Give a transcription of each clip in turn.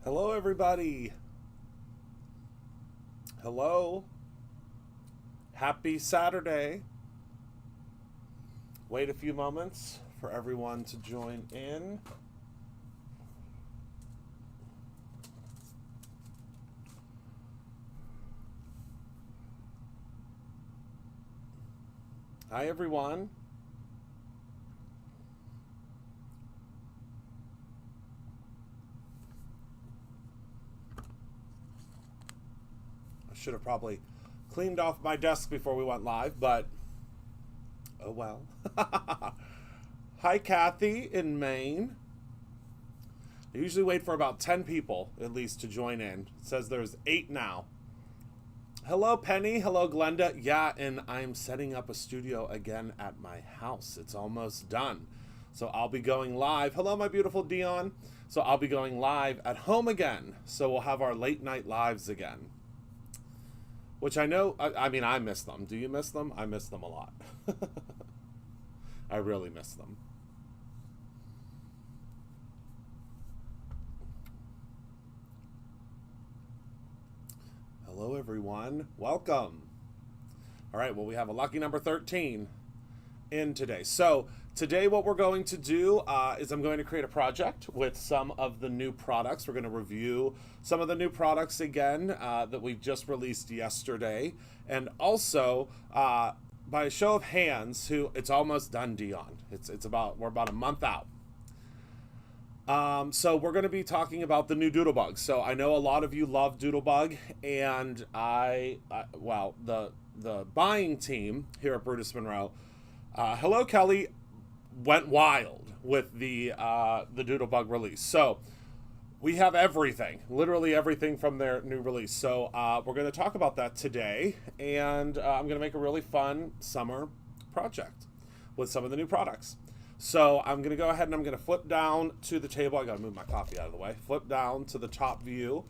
Hello, everybody. Hello. Happy Saturday. Wait a few moments for everyone to join in. Hi, everyone. I should have probably cleaned off my desk before we went live, but oh well. Hi, Kathy in Maine. I usually wait for about 10 people at least to join in. It says there's 8 now. Hello, Penny. Hello, Glenda. Yeah, and I'm setting up a studio again at my house. It's almost done. So I'll be going live. Hello, my beautiful Dion. So I'll be going live at home again. So we'll have our late night lives again. Which I know, I mean, I miss them. Do you miss them? I miss them a lot. I really miss them. Hello, everyone. Welcome. All right, well, we have a lucky number 13 in today. So today what we're going to do is I'm going to create a project with some of the new products. We're going to review some of the new products again that we just released yesterday. And also, by a show of hands, it's almost done, Dion. We're about a month out. So we're going to be talking about the new Doodlebug. So I know a lot of you love Doodlebug, and the buying team here at Brutus Monroe, hello Kelly, went wild with the Doodlebug release. So we have everything, literally everything from their new release. So we're going to talk about that today, and I'm going to make a really fun summer project with some of the new products. So I'm going to go ahead and I'm going to flip down to the table. I got to move my coffee out of the way. Flip down to the top view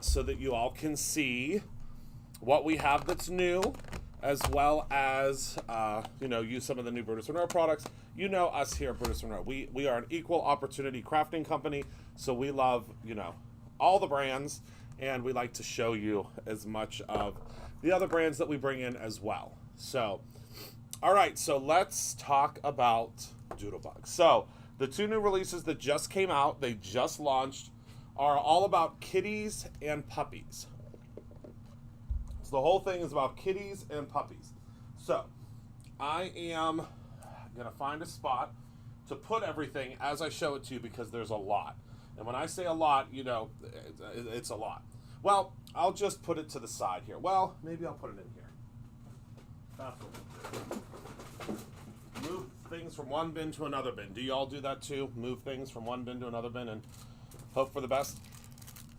so that you all can see what we have that's new, as well as, use some of the new Brutus Monroe products. You know us here at Brutus Monroe. We are an equal opportunity crafting company, so we love, all the brands, and we like to show you as much of the other brands that we bring in as well. So, all right, so let's talk about Doodlebug. So the 2 new releases that just came out, they just launched, are all about kitties and puppies. So the whole thing is about kitties and puppies. So I am going to find a spot to put everything as I show it to you, because there's a lot. And when I say a lot, it's a lot. Well, I'll just put it to the side here. Well, maybe I'll put it in here. That's what we'll do. Move things from one bin to another bin. Do you all do that too? Move things from one bin to another bin and hope for the best?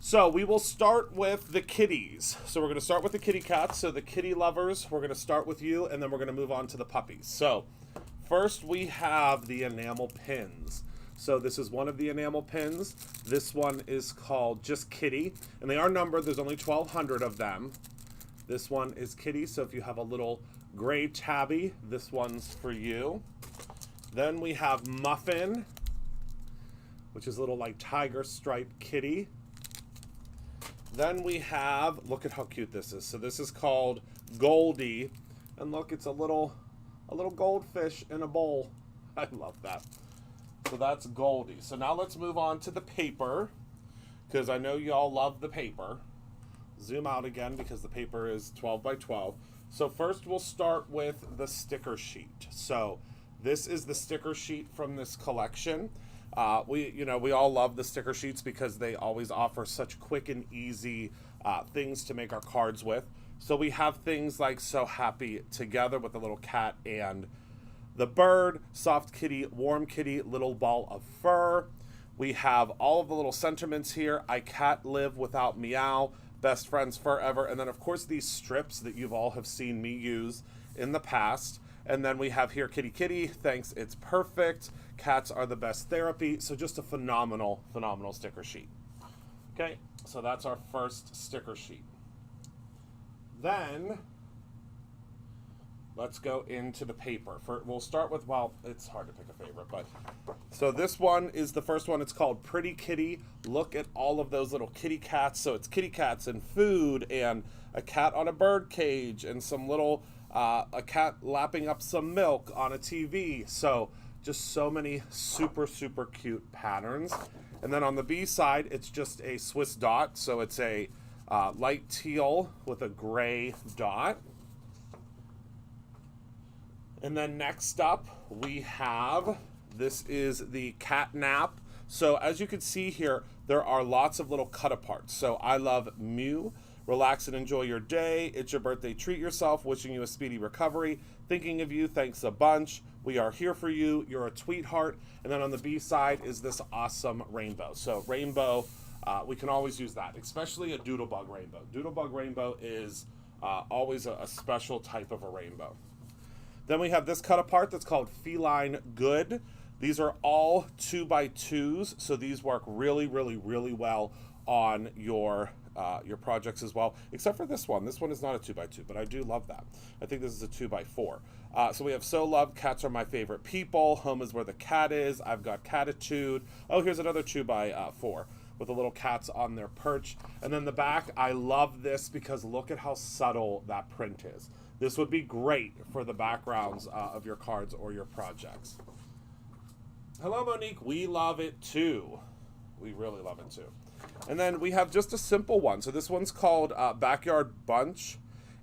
So we will start with the kitties. So we're going to start with the kitty cats. So the kitty lovers, we're going to start with you, and then we're going to move on to the puppies. So first we have the enamel pins. So this is one of the enamel pins. This one is called just Kitty, and they are numbered. There's only 1,200 of them. This one is Kitty, so if you have a little gray tabby, this one's for you. Then we have Muffin, which is a little like tiger striped kitty. Then we have, look at how cute this is. So this is called Goldie, and look, it's a little goldfish in a bowl. I love that. So that's Goldie. So now let's move on to the paper, because I know y'all love the paper. Zoom out again because the paper is 12 by 12. So first we'll start with the sticker sheet. So this is the sticker sheet from this collection. We all love the sticker sheets because they always offer such quick and easy things to make our cards with. So we have things like So Happy Together with the little cat and the bird, Soft Kitty, Warm Kitty, Little Ball of Fur. We have all of the little sentiments here. I Can't Live Without Meow, Best Friends Forever, and then of course these strips that you've all have seen me use in the past. And then we have here Kitty Kitty, Thanks It's Perfect, Cats Are the Best Therapy. So just a phenomenal sticker sheet. Okay, so that's our first sticker sheet. Then let's go into the paper. We'll start with, well, it's hard to pick a favorite, but so this one is the first one. It's called Pretty Kitty. Look at all of those little kitty cats. So it's kitty cats and food and a cat on a bird cage and some little a cat lapping up some milk on a TV. So just so many super cute patterns. And then on the B side, it's just a Swiss dot. So it's a light teal with a gray dot. And then next up, we have, this is the cat nap. So as you can see here, there are lots of little cut aparts. So I love Mew, relax and enjoy your day. It's your birthday, treat yourself, wishing you a speedy recovery. Thinking of you, thanks a bunch. We are here for you, you're a tweetheart. And then on the B side is this awesome rainbow. So rainbow, we can always use that, especially a doodlebug rainbow. Doodlebug rainbow is always a special type of a rainbow. Then we have this cut apart that's called Feline Good. These are all 2x2s, so these work really well on your projects as well, except for this one. This one is not a 2x2, but I do love that. I think this is a 2x4. So we have So Loved, Cats Are My Favorite People, Home is Where the Cat Is, I've Got Catitude. Oh, here's another 2x4 with the little cats on their perch. And then the back, I love this because look at how subtle that print is. This would be great for the backgrounds of your cards or your projects. Hello, Monique. We love it too. We really love it too. And then we have just a simple one. So this one's called Backyard Bunch.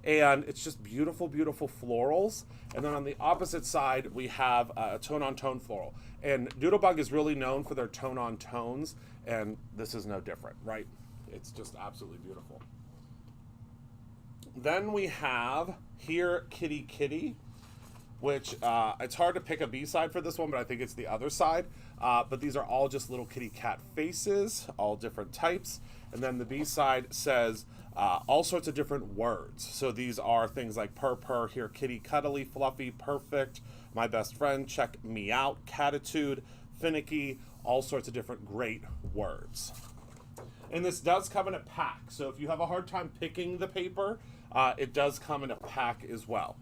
And it's just beautiful florals. And then on the opposite side, we have a tone-on-tone floral. And Doodlebug is really known for their tone-on-tones. And this is no different, right? It's just absolutely beautiful. Then we have here Kitty Kitty, which it's hard to pick a B-side for this one, but I think it's the other side. But these are all just little kitty cat faces, all different types. And then the B-side says all sorts of different words. So these are things like purr, here kitty, cuddly, fluffy, perfect, my best friend, check me out, catitude, finicky, all sorts of different great words. And this does come in a pack. So if you have a hard time picking the paper, it does come in a pack as well.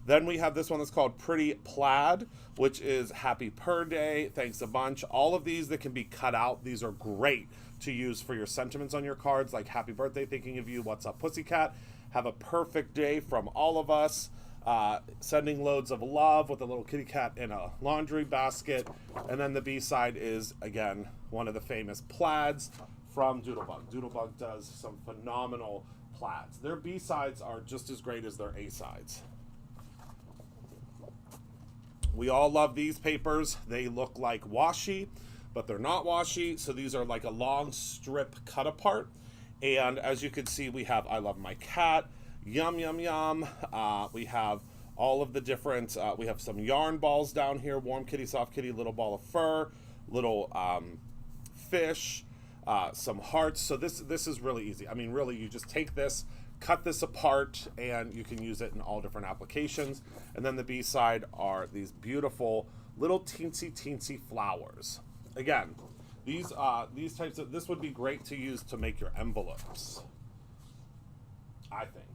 Then we have this one that's called Pretty Plaid, which is Happy Purr Day, thanks a bunch. All of these that can be cut out, these are great to use for your sentiments on your cards, like Happy Birthday, thinking of you, what's up, Pussycat. Have a perfect day from all of us. Sending loads of love with a little kitty cat in a laundry basket. And then the B-side is, again, one of the famous plaids from Doodlebug. Doodlebug does some phenomenal plaids. Their B-sides are just as great as their A-sides. We all love these papers. They look like washi, but they're not washi. So these are like a long strip cut apart. And as you can see, we have I Love My Cat, Yum Yum Yum. We have all of the different, we have some yarn balls down here, warm kitty, soft kitty, little ball of fur, little fish, some hearts. So this is really easy. I mean, really, you just take this, cut this apart, and you can use it in all different applications. And then the B-side are these beautiful little teensy flowers. Again, these types of, this would be great to use to make your envelopes, I think.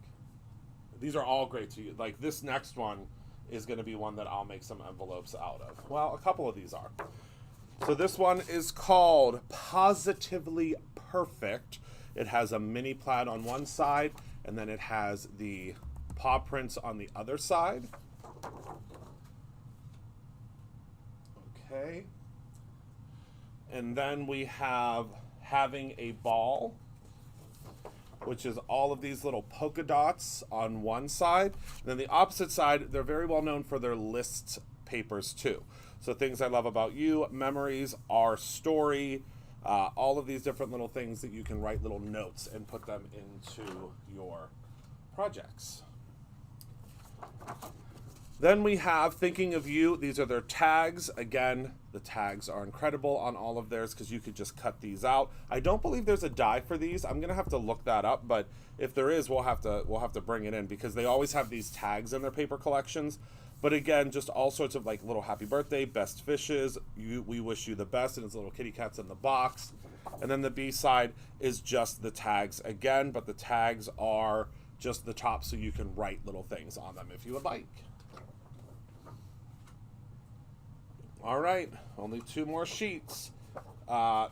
These are all great to use. Like this next one is going to be one that I'll make some envelopes out of. Well, a couple of these are. So this one is called Positively Perfect. It has a mini plaid on one side, and then it has the paw prints on the other side. Okay. And then we have Having a Ball, which is all of these little polka dots on one side. And then the opposite side, they're very well known for their list papers too. So Things I Love About You, Memories, Our Story, all of these different little things that you can write little notes and put them into your projects. Then we have Thinking of You. These are their tags. Again, the tags are incredible on all of theirs because you could just cut these out. I don't believe there's a die for these. I'm gonna have to look that up, but if there is, we'll have to bring it in because they always have these tags in their paper collections. But again, just all sorts of like little happy birthday, best fishes, we wish you the best, and it's little kitty cats in the box. And then the B side is just the tags again, but the tags are just the top so you can write little things on them if you would like. All right, only 2 more sheets. I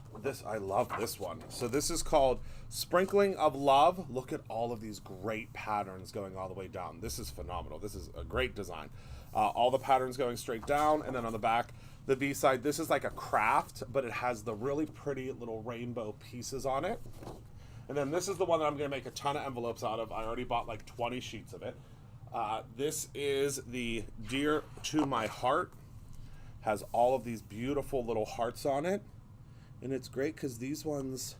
love this one. So this is called Sprinkling of Love. Look at all of these great patterns going all the way down. This is phenomenal. This is a great design. All the patterns going straight down, and then on the back, the B side, this is like a craft, but it has the really pretty little rainbow pieces on it. And then this is the one that I'm going to make a ton of envelopes out of. I already bought like 20 sheets of it. This is the Dear to My Heart. Has all of these beautiful little hearts on it. And it's great because these ones,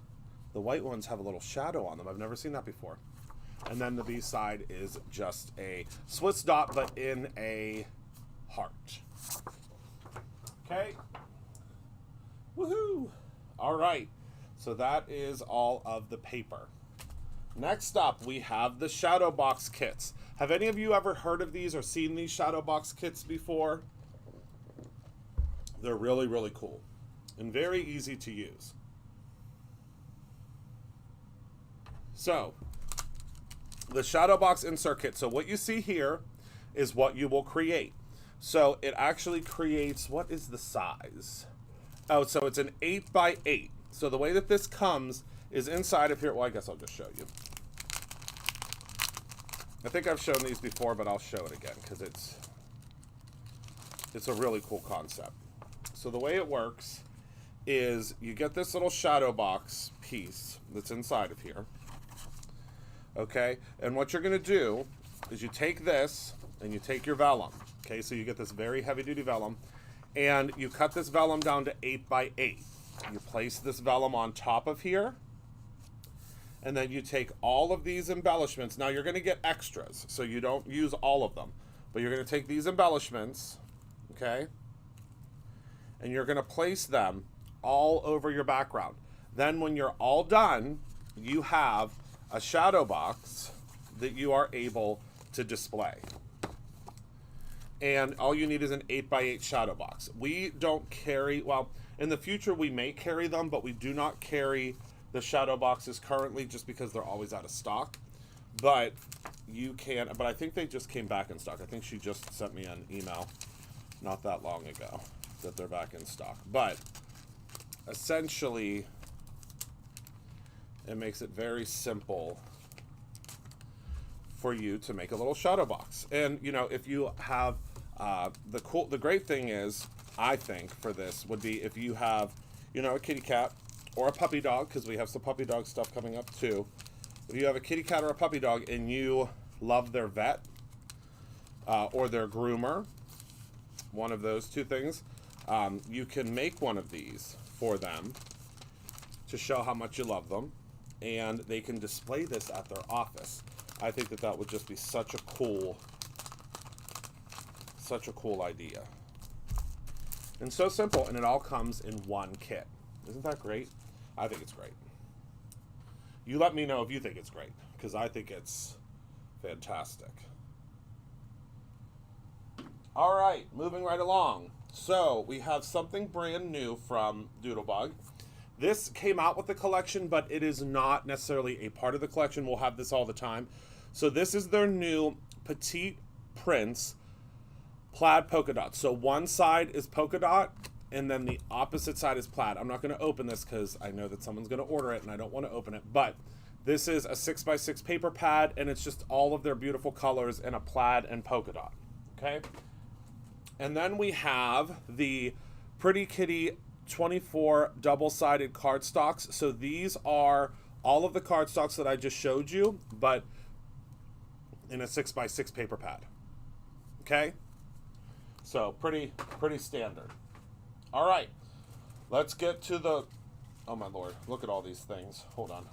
the white ones, have a little shadow on them. I've never seen that before. And then the B side is just a Swiss dot, but in a heart. Okay. Woohoo! All right. So that is all of the paper. Next up, we have the shadow box kits. Have any of you ever heard of these or seen these shadow box kits before? They're really, really cool and very easy to use. So, the shadow box insert kit. So what you see here is what you will create. So it actually creates, what is the size? Oh, so it's an 8x8. So the way that this comes is inside of here. Well, I guess I'll just show you. I think I've shown these before, but I'll show it again because it's a really cool concept. So the way it works is you get this little shadow box piece that's inside of here. Okay, and what you're going to do is you take this and you take your vellum. Okay, so you get this very heavy duty vellum and you cut this vellum down to 8x8. You place this vellum on top of here, and then you take all of these embellishments. Now you're going to get extras, so you don't use all of them, but you're going to take these embellishments, okay, and you're going to place them all over your background. Then when you're all done, you have a shadow box that you are able to display. And all you need is an 8x8 shadow box. We don't carry, well, in the future we may carry them, but we do not carry the shadow boxes currently just because they're always out of stock. But you can, but I think they just came back in stock. I think she just sent me an email not that long ago that they're back in stock. But essentially, it makes it very simple for you to make a little shadow box. And you know, if you have the great thing is, I think for this would be if you have, you know, a kitty cat or a puppy dog, because we have some puppy dog stuff coming up too. If you have a kitty cat or a puppy dog and you love their vet or their groomer, one of those two things, you can make one of these for them to show how much you love them, and they can display this at their office. I think that that would just be such a cool idea. And so simple, and it all comes in one kit. Isn't that great? I think it's great. You let me know if you think it's great, because I think it's fantastic. All right, moving right along. So we have something brand new from Doodlebug. This came out with the collection, but it is not necessarily a part of the collection. We'll have this all the time. So this is their new Petite Prince plaid polka dot. So one side is polka dot, and then the opposite side is plaid. I'm not going to open this because I know that someone's going to order it, and I don't want to open it. But this is a 6x6 paper pad, and it's just all of their beautiful colors in a plaid and polka dot. Okay? And then we have the Pretty Kitty 24 double-sided cardstocks. So these are all of the cardstocks that I just showed you, but in a 6x6 paper pad. Okay? So pretty standard. All right, let's get to the, oh my Lord, look at all these things. Hold on.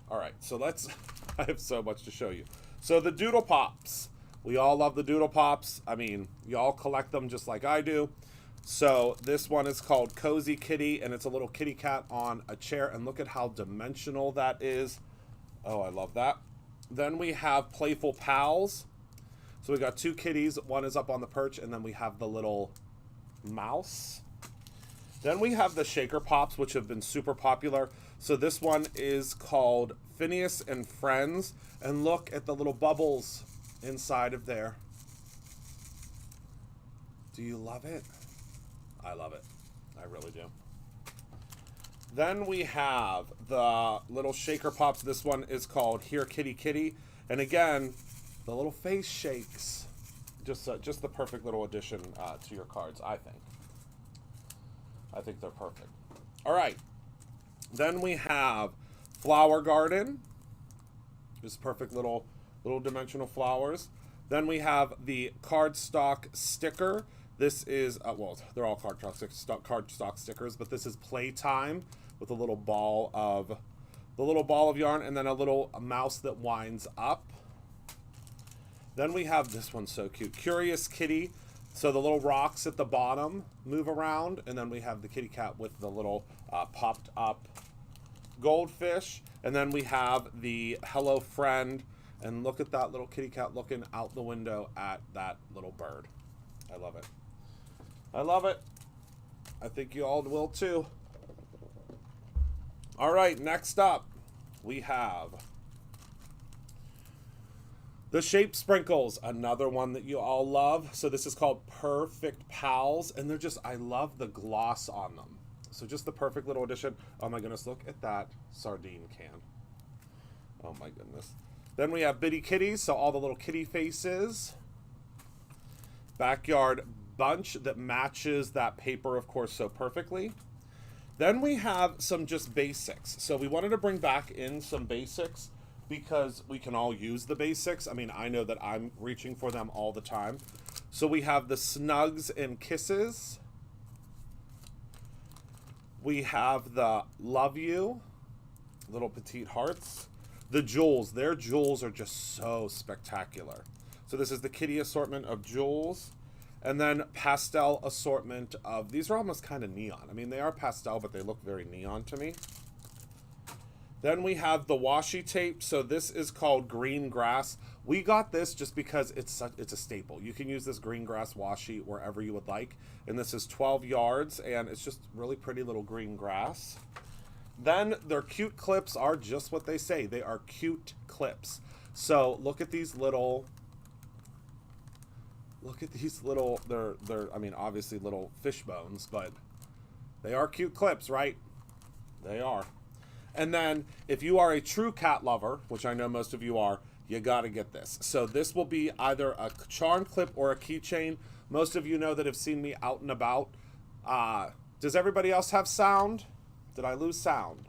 All right, so let's, I have so much to show you. So the Doodle Pops. We all love the Doodle Pops. I mean, y'all collect them just like I do. So this one is called Cozy Kitty, and it's a little kitty cat on a chair, and look at how dimensional that is. Oh, I love that. Then we have Playful Pals. So we got two kitties. One is up on the perch, and then we have the little mouse. Then we have the Shaker Pops, which have been super popular. So this one is called Phineas and Friends, and look at the little bubbles inside of there. Do you love it? I love it. I really do. Then we have the little shaker pops. This one is called Here Kitty Kitty. And again, the little face shakes. Just the perfect little addition to your cards, I think. I think they're perfect. All right. Then we have Flower Garden. Just perfect little dimensional flowers. Then we have the cardstock sticker. This is, well, they're all cardstock stickers, but this is Playtime with a little ball of yarn and then a little mouse that winds up. Then we have this one, so cute, Curious Kitty. So the little rocks at the bottom move around, and then we have the kitty cat with the little popped up goldfish. And then we have the Hello Friend, and look at that little kitty cat looking out the window at that little bird. I love it. I love it. I think you all will too. All right, next up, we have the Shape Sprinkles, another one that you all love. So this is called Perfect Pals, and they're just, I love the gloss on them. So just the perfect little addition. Oh my goodness, look at that sardine can. Oh my goodness. Then we have Bitty Kitties, so all the little kitty faces. Backyard Bunch that matches that paper, of course, so perfectly. Then we have some just basics. So we wanted to bring back in some basics because we can all use the basics. I mean, I know that I'm reaching for them all the time. So we have the Snugs and Kisses. We have the Love You, little petite hearts. The jewels, their jewels are just so spectacular. So this is the kitty assortment of jewels. And then pastel assortment of, these are almost kind of neon. I mean, they are pastel, but they look very neon to me. Then we have the washi tape. So this is called Green Grass. We got this just because it's a staple. You can use this green grass washi wherever you would like. And this is 12 yards, and it's just really pretty little green grass. Then their cute clips are just what they say. They are cute clips. So look at these little, they're I mean, obviously little fish bones, but they are cute clips, right? They are. And then if you are a true cat lover, which I know most of you are, you got to get this. So this will be either a charm clip or a keychain. Most of you know that have seen me out and about. Does everybody else have sound? Did I lose sound?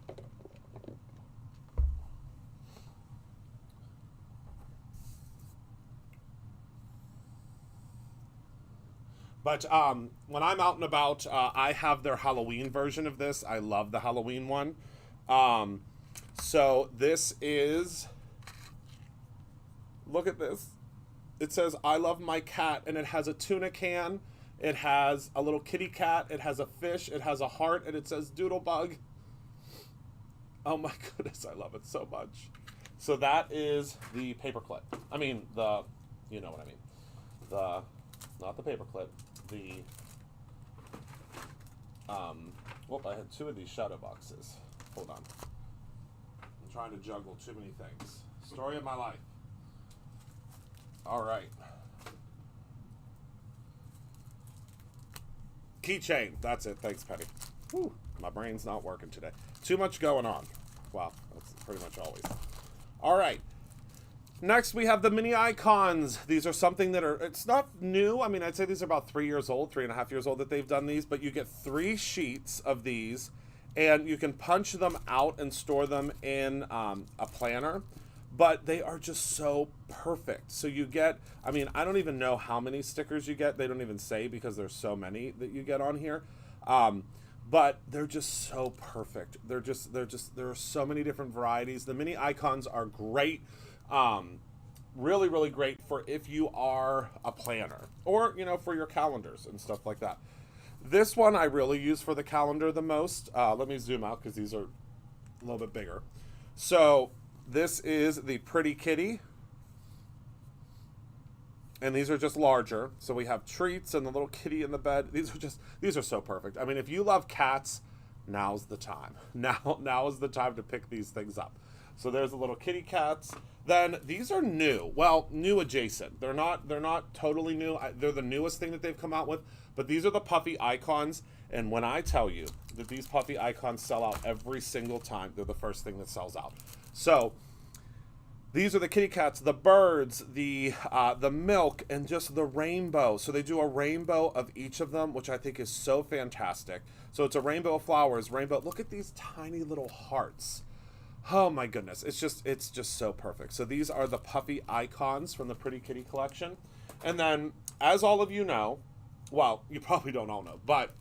But when I'm out and about, I have their Halloween version of this. I love the Halloween one. So this is, look at this. It says, I love my cat, and it has a tuna can. It has a little kitty cat. It has a fish. It has a heart, and it says Doodlebug. Oh my goodness, I love it so much. So that is the paperclip. I mean, you know what I mean. Not the paperclip. I had two of these shadow boxes. Hold on. I'm trying to juggle too many things. Story of my life. All right. Keychain. That's it. Thanks, Penny. Whew, my brain's not working today. Too much going on. Wow, that's pretty much always. All right. Next, we have the mini icons. These are something that it's not new. I mean, I'd say these are about 3 years old, 3.5 years old that they've done these, but you get 3 sheets of these, and you can punch them out and store them in a planner. But they are just so perfect. So you get, I mean, I don't even know how many stickers you get. They don't even say because there's so many that you get on here. But they're just so perfect. There are so many different varieties. The mini icons are great. Really, really great for if you are a planner or, you know, for your calendars and stuff like that. This one I really use for the calendar the most. Let me zoom out because these are a little bit bigger. So this is the Pretty Kitty. And these are just larger. So we have treats and the little kitty in the bed. These are so perfect. I mean, if you love cats, now's the time. Now is the time to pick these things up. So there's the little kitty cats. Then these are new. Well, new adjacent. They're not totally new. They're the newest thing that they've come out with. But these are the puffy icons. And when I tell you that these puffy icons sell out every single time, they're the first thing that sells out. So these are the kitty cats, the birds, the milk, and just the rainbow. So they do a rainbow of each of them, which I think is so fantastic. So it's a rainbow of flowers, rainbow. Look at these tiny little hearts. Oh my goodness, it's just so perfect. So these are the puffy icons from the Pretty Kitty collection. And then, as all of you know, well, you probably don't all know, but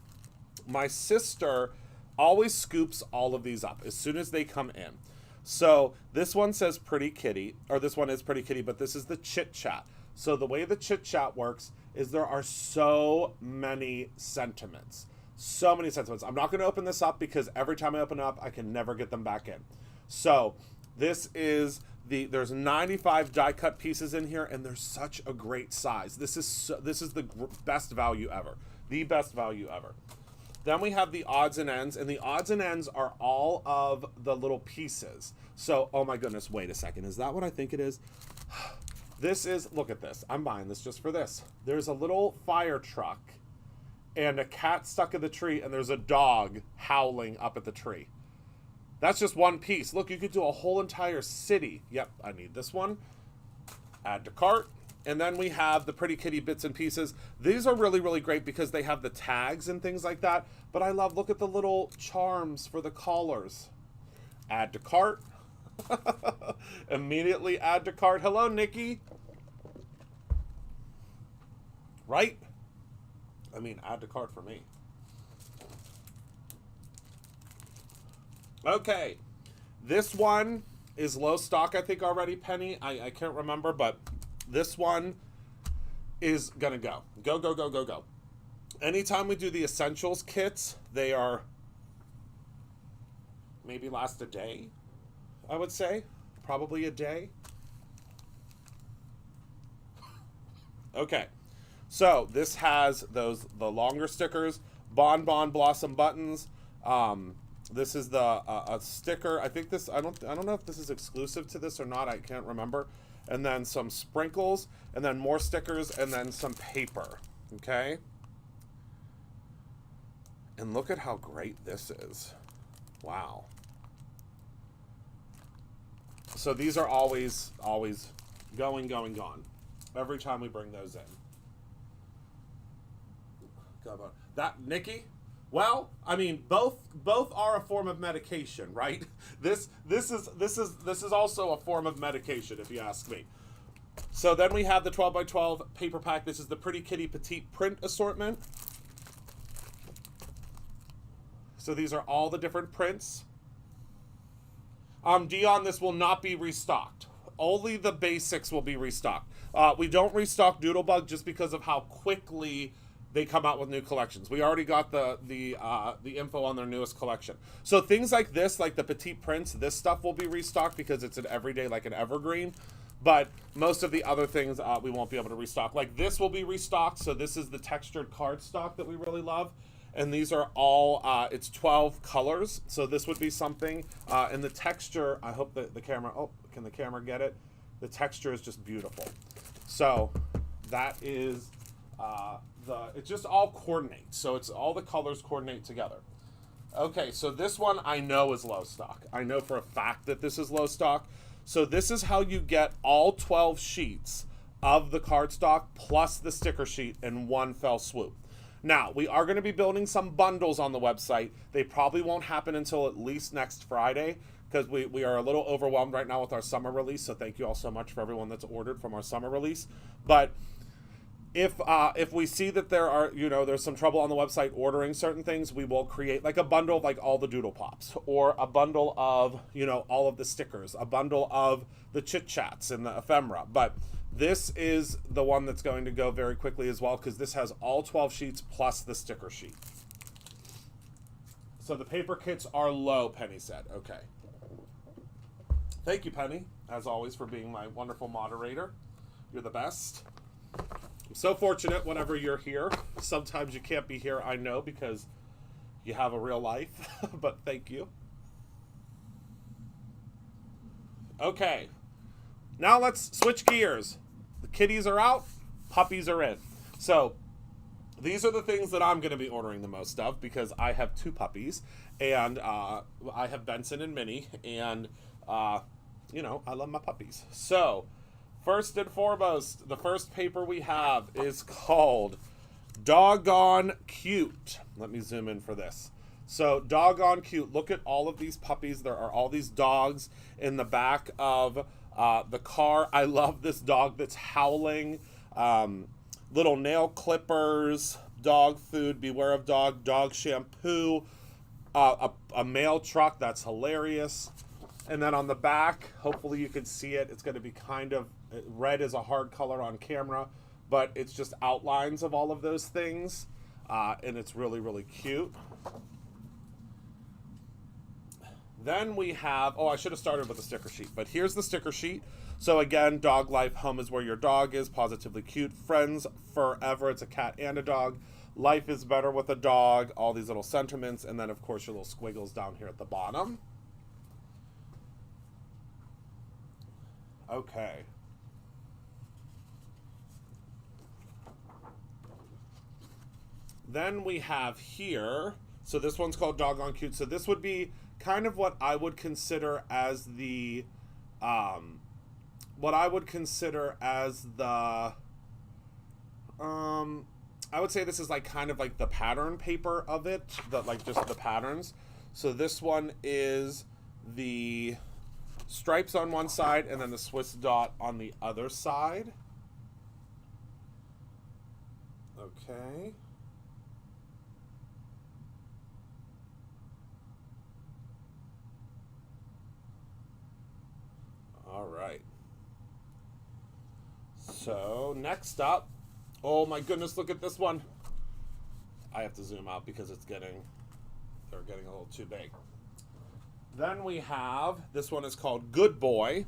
my sister always scoops all of these up as soon as they come in. So this one says Pretty Kitty, or this one is Pretty Kitty, but this is the Chit Chat. So the way the Chit Chat works is there are so many sentiments. So many sentiments. I'm not going to open this up because every time I open it up, I can never get them back in. So this is there's 95 die cut pieces in here, and they're such a great size. This is the best value ever. The best value ever. Then we have the odds and ends, and the odds and ends are all of the little pieces. So, oh my goodness, wait a second. Is that what I think it is? This is, look at this. I'm buying this just for this. There's a little fire truck and a cat stuck in the tree, and there's a dog howling up at the tree. That's just one piece. Look, you could do a whole entire city. Yep, I need this one. Add to cart. And then we have the Pretty Kitty bits and pieces. These are really, really great because they have the tags and things like that. But I love, look at the little charms for the collars. Add to cart. Immediately add to cart. Hello, Nikki. Right? I mean, add to cart for me. Okay, this one is low stock, I think, already, Penny. I can't remember, but this one is gonna go. Go, go, go, go, go. Anytime we do the essentials kits, they are maybe last a day, I would say. Probably a day. Okay, so this has the longer stickers, Bon Bon Blossom buttons. This is the a sticker. I think this, I don't know if this is exclusive to this or not. I can't remember. And then some sprinkles, and then more stickers, and then some paper. Okay. And look at how great this is. Wow. So these are always going, gone. Every time we bring those in. That, Nikki? Well, I mean, both are a form of medication, right? This is also a form of medication, if you ask me. So then we have the 12x12 paper pack. This is the Pretty Kitty Petite Print assortment. So these are all the different prints. Dion, this will not be restocked. Only the basics will be restocked. We don't restock Doodlebug just because of how quickly they come out with new collections. We already got the info on their newest collection. So things like this, like the petite prints, this stuff will be restocked because it's an everyday, like an evergreen. But most of the other things we won't be able to restock. Like this will be restocked. So this is the textured card stock that we really love. And these are all, it's 12 colors. So this would be something. And the texture, I hope that the camera, oh, can the camera get it? The texture is just beautiful. So that is, it just all coordinates. So it's all the colors coordinate together. Okay, so this one I know is low stock. I know for a fact that this is low stock. So this is how you get all 12 sheets of the cardstock plus the sticker sheet in one fell swoop. Now, we are going to be building some bundles on the website. They probably won't happen until at least next Friday because we are a little overwhelmed right now with our summer release. So thank you all so much for everyone that's ordered from our summer release. But if we see that there are, there's some trouble on the website ordering certain things, we will create like a bundle of like all the Doodle Pops, or a bundle of, all of the stickers, a bundle of the Chit Chats and the ephemera. But this is the one that's going to go very quickly as well because this has all 12 sheets plus the sticker sheet. So the paper kits are low, Penny said. Okay. Thank you, Penny, as always, for being my wonderful moderator. You're the best. I'm so fortunate whenever you're here. Sometimes you can't be here, I know, because you have a real life, but thank you. Okay, now let's switch gears. The kitties are out, puppies are in. So these are the things that I'm going to be ordering the most of because I have 2 puppies, and I have Benson and Minnie, and you know, I love my puppies. So first and foremost, the first paper we have is called Doggone Cute. Let me zoom in for this. So Doggone Cute. Look at all of these puppies. There are all these dogs in the back of the car. I love this dog that's howling. Little nail clippers, dog food, beware of dog shampoo, a mail truck. That's hilarious. And then on the back, hopefully you can see it. It's going to be kind of, red is a hard color on camera, but it's just outlines of all of those things. And it's really, really cute. Then we have, oh, I should have started with the sticker sheet, but here's the sticker sheet. So again, dog life, home is where your dog is, positively cute, friends forever, it's a cat and a dog, life is better with a dog, all these little sentiments, and then of course your little squiggles down here at the bottom. Okay. Then we have here, so this one's called Doggone Cute. So this would be kind of what I would consider as the, I would say this is like kind of like the pattern paper of it, like just the patterns. So this one is the stripes on one side and then the Swiss dot on the other side. Okay. All right. So next up, oh my goodness, look at this one. I have to zoom out because they're getting a little too big. Then we have, this one is called Good Boy.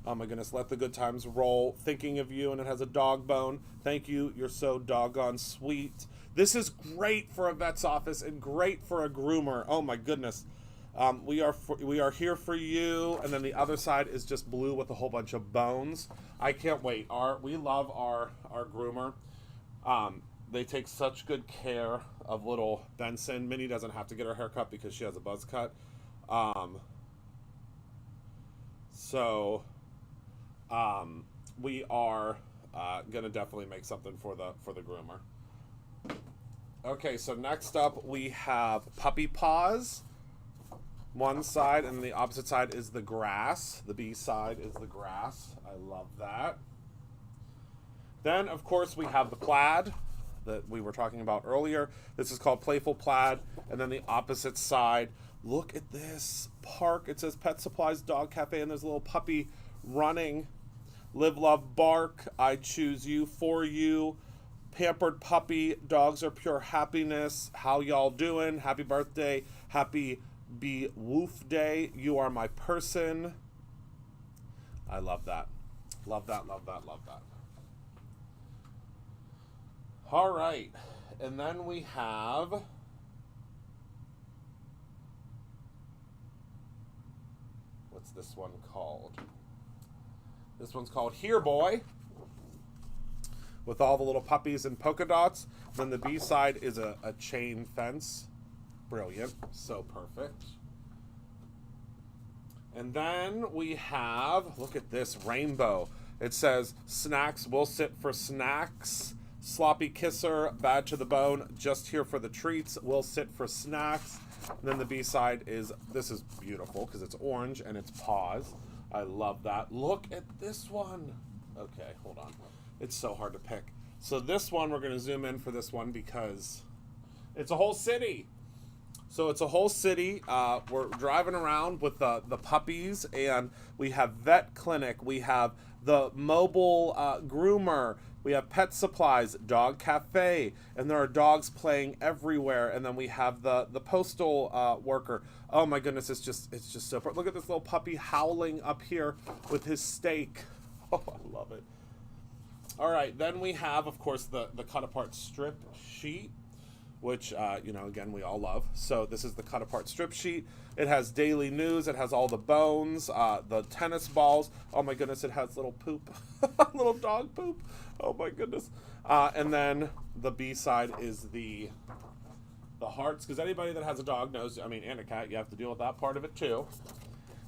Oh my goodness, let the good times roll. Thinking of you, and it has a dog bone. Thank you, you're so doggone sweet. This is great for a vet's office and great for a groomer. Oh my goodness. We are here for you, and then the other side is just blue with a whole bunch of bones. I can't wait. We love our groomer. They take such good care of little Benson. Minnie doesn't have to get her hair cut because she has a buzz cut. We are gonna definitely make something for the groomer. Okay, so next up we have Puppy Paws. One side, and the opposite side is the grass. The B side is the grass. I love that. Then, of course, we have the plaid that we were talking about earlier. This is called Playful Plaid. And then the opposite side, look at this park. It says Pet Supplies Dog Cafe, and there's a little puppy running. Live, love, bark. I choose you for you. Pampered puppy. Dogs are pure happiness. How y'all doing? Happy birthday. Happy Be Woof Day. You are my person. I love that. Love that, love that, love that. All right. And then we have what's this one called? This one's called Here Boy, with all the little puppies and polka dots. Then the B side is a chain fence. Brilliant. So perfect. And then we have, look at this rainbow. It says, snacks will sit for snacks. Sloppy kisser, bad to the bone, just here for the treats, will sit for snacks. And then the B side is, this is beautiful because it's orange and it's paws. I love that. Look at this one. Okay, hold on. It's so hard to pick. So this one, we're going to zoom in for this one because it's a whole city. So it's a whole city. We're driving around with the puppies, and we have vet clinic. We have the mobile groomer. We have pet supplies, dog cafe, and there are dogs playing everywhere. And then we have the postal worker. Oh my goodness, it's just so perfect. Look at this little puppy howling up here with his steak. Oh, I love it. All right, then we have, of course, the cut apart strip sheet. which, you know, again, we all love. So this is the cut apart strip sheet. It has daily news. It has all the bones, the tennis balls. Oh my goodness, it has little poop, little dog poop. Oh my goodness. And then the B side is the hearts, because anybody that has a dog knows, I mean, and a cat, you have to deal with that part of it too.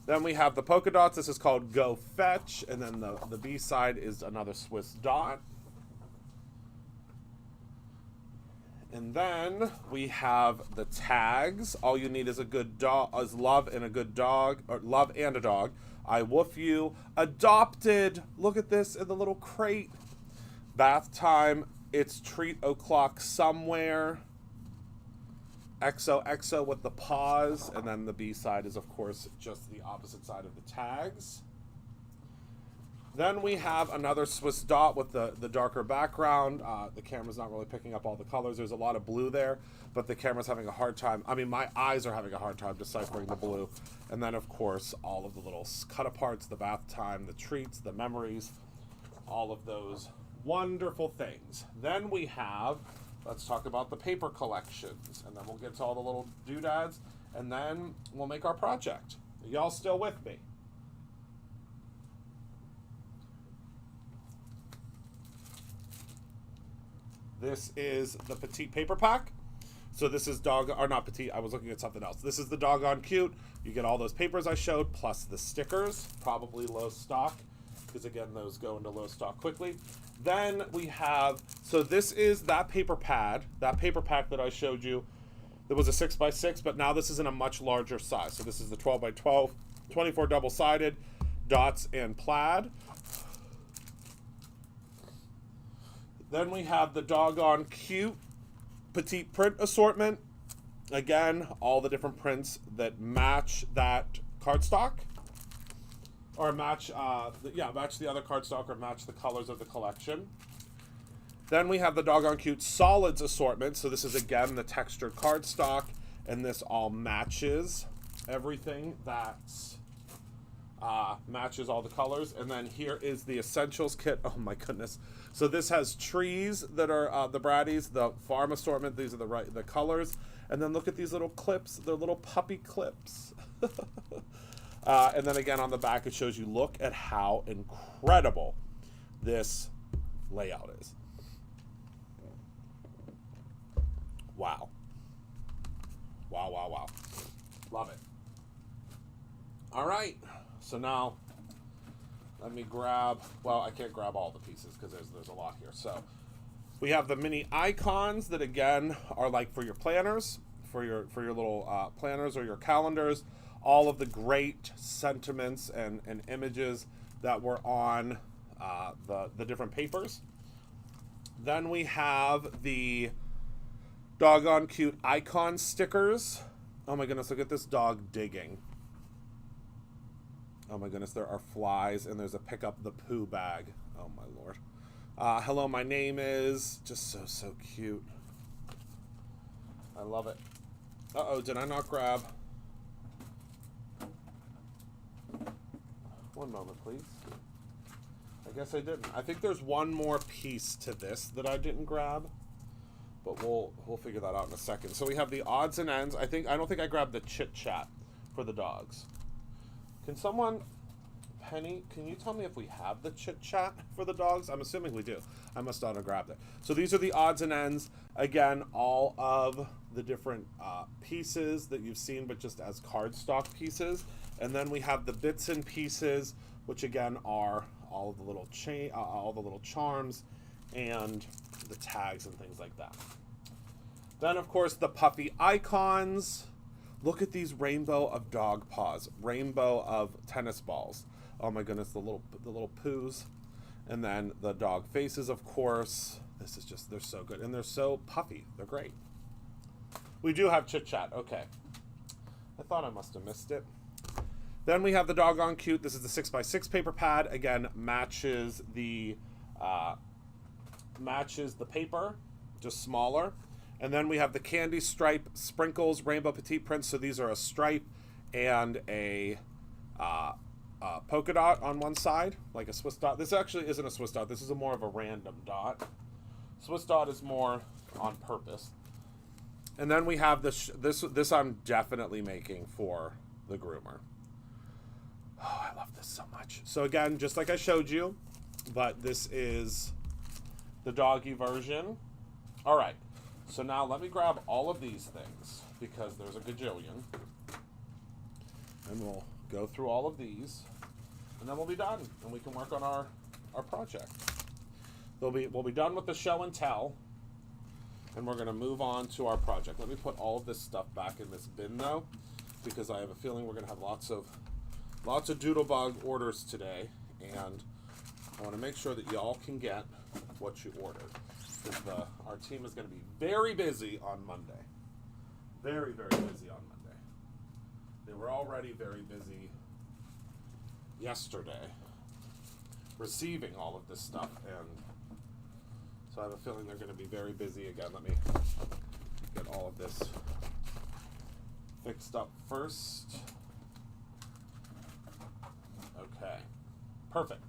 Then we have the polka dots. This is called Go Fetch. And then the B side is another Swiss dot. And then we have the tags. All you need is a good dog, is love and a good dog, or love and a dog. I woof you. Adopted. Look at this in the little crate. Bath time. It's treat o'clock somewhere. XOXO with the paws. And then the B side is, of course, just the opposite side of the tags. Then we have another Swiss dot with the darker background. The camera's not really picking up all the colors. There's a lot of blue there, but the camera's having a hard time. I mean, my eyes are having a hard time deciphering the blue. And then, of course, all of the little cut-aparts, the bath time, the treats, the memories, all of those wonderful things. Then we have, let's talk about the paper collections. And then we'll get to all the little doodads, and then we'll make our project. Are y'all still with me? This is the Petite paper pack. So this is or not Petite, I was looking at something else. This is the Doggone Cute. You get all those papers I showed, plus the stickers, probably low stock, because again, those go into low stock quickly. Then we have, so this is that paper pad, that paper pack that I showed you. There was a 6x6, but now this is in a much larger size. So this is the 12x12, 24 double-sided, dots and plaid. Then we have the Doggone Cute Petite print assortment. Again, all the different prints that match that cardstock. Or match, match the other cardstock or match the colors of the collection. Then we have the Doggone Cute Solids assortment. So this is, again, the textured cardstock. And this all matches everything that's... matches all the colors. And then here is the Essentials kit. Oh my goodness. So this has trees that are the Braddies, the farm assortment. These are the colors. And then look at these little clips. They're little puppy clips. And then again on the back it shows you, look at how incredible this layout is. Wow. Wow, wow, wow. Love it. All right. So now, let me grab, well, I can't grab all the pieces because there's a lot here. So we have the mini icons that, again, are like for your planners, for your little planners or your calendars. All of the great sentiments and images that were on the different papers. Then we have the Doggone Cute icon stickers. Oh my goodness, look at this dog digging. Oh my goodness, there are flies, and there's a pick up the poo bag. Oh my lord. Hello, my name is, just so cute. I love it. Uh-oh, did I not grab? One moment, please. I guess I didn't. I think there's one more piece to this that I didn't grab, but we'll figure that out in a second. So we have the odds and ends. I don't think I grabbed the chit chat for the dogs. Can someone, Penny, can you tell me if we have the chit chat for the dogs? I'm assuming we do. I must not have grabbed it. So these are the odds and ends. Again, all of the different pieces that you've seen, but just as cardstock pieces. And then we have the bits and pieces, which again are all of the little all the little charms and the tags and things like that. Then, of course, the puppy icons. Look at these rainbow of dog paws, rainbow of tennis balls. Oh my goodness, the little poos. And then the dog faces, of course. This is just, they're so good. And they're so puffy. They're great. We do have chit chat. Okay. I thought I must have missed it. Then we have the Doggone Cute. This is the 6x6 paper pad. Again, matches the paper, just smaller. And then we have the candy stripe sprinkles rainbow petite prints. So these are a stripe and a polka dot on one side, like a Swiss dot. This actually isn't a Swiss dot. This is more of a random dot. Swiss dot is more on purpose. And then we have this I'm definitely making for the groomer. Oh, I love this so much. So again, just like I showed you, but this is the doggy version. All right. So now let me grab all of these things because there's a gajillion. And we'll go through all of these. And then we'll be done. And we can work on our project. We'll be done with the show and tell. And we're going to move on to our project. Let me put all of this stuff back in this bin though, because I have a feeling we're going to have lots of Doodlebug orders today. And I want to make sure that y'all can get what you ordered. Our team is going to be very busy on Monday. Very, very busy on Monday. They were already very busy yesterday receiving all of this stuff, and so I have a feeling they're going to be very busy again. Let me get all of this fixed up first. Okay, perfect.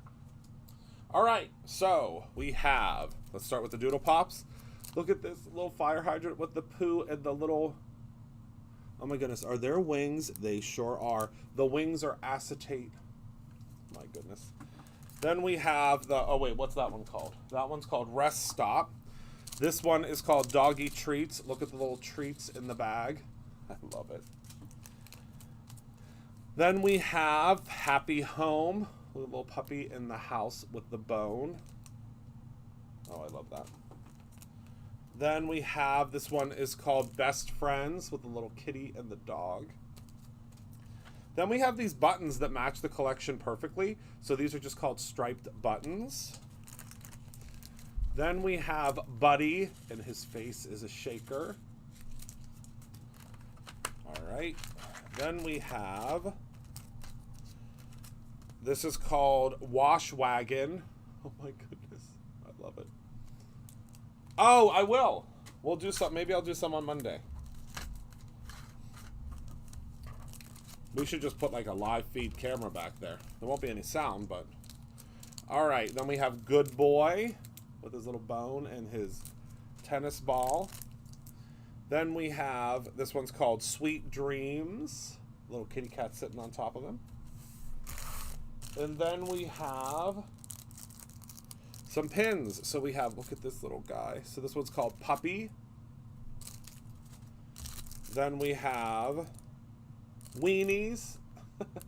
All right, so we have, let's start with the Doodle Pops. Look at this little fire hydrant with the poo and the little, oh my goodness, are there wings? They sure are. The wings are acetate. My goodness. Then we have the, oh wait, what's that one called? That one's called Rest Stop. This one is called Doggy Treats. Look at the little treats in the bag. I love it. Then we have Happy Home. A little puppy in the house with the bone. Oh, I love that. Then we have, this one is called Best Friends with the little kitty and the dog. Then we have these buttons that match the collection perfectly. So these are just called striped buttons. Then we have Buddy, and his face is a shaker. All right. Then we have, this is called Wash Wagon. Oh my goodness, I love it. Oh, I will. We'll do some, maybe I'll do some on Monday. We should just put like a live feed camera back there. There won't be any sound, but. All right, then we have Good Boy with his little bone and his tennis ball. Then we have, this one's called Sweet Dreams. Little kitty cat sitting on top of him. And then we have some pins. So we have, look at this little guy. So this one's called Puppy. Then we have weenies.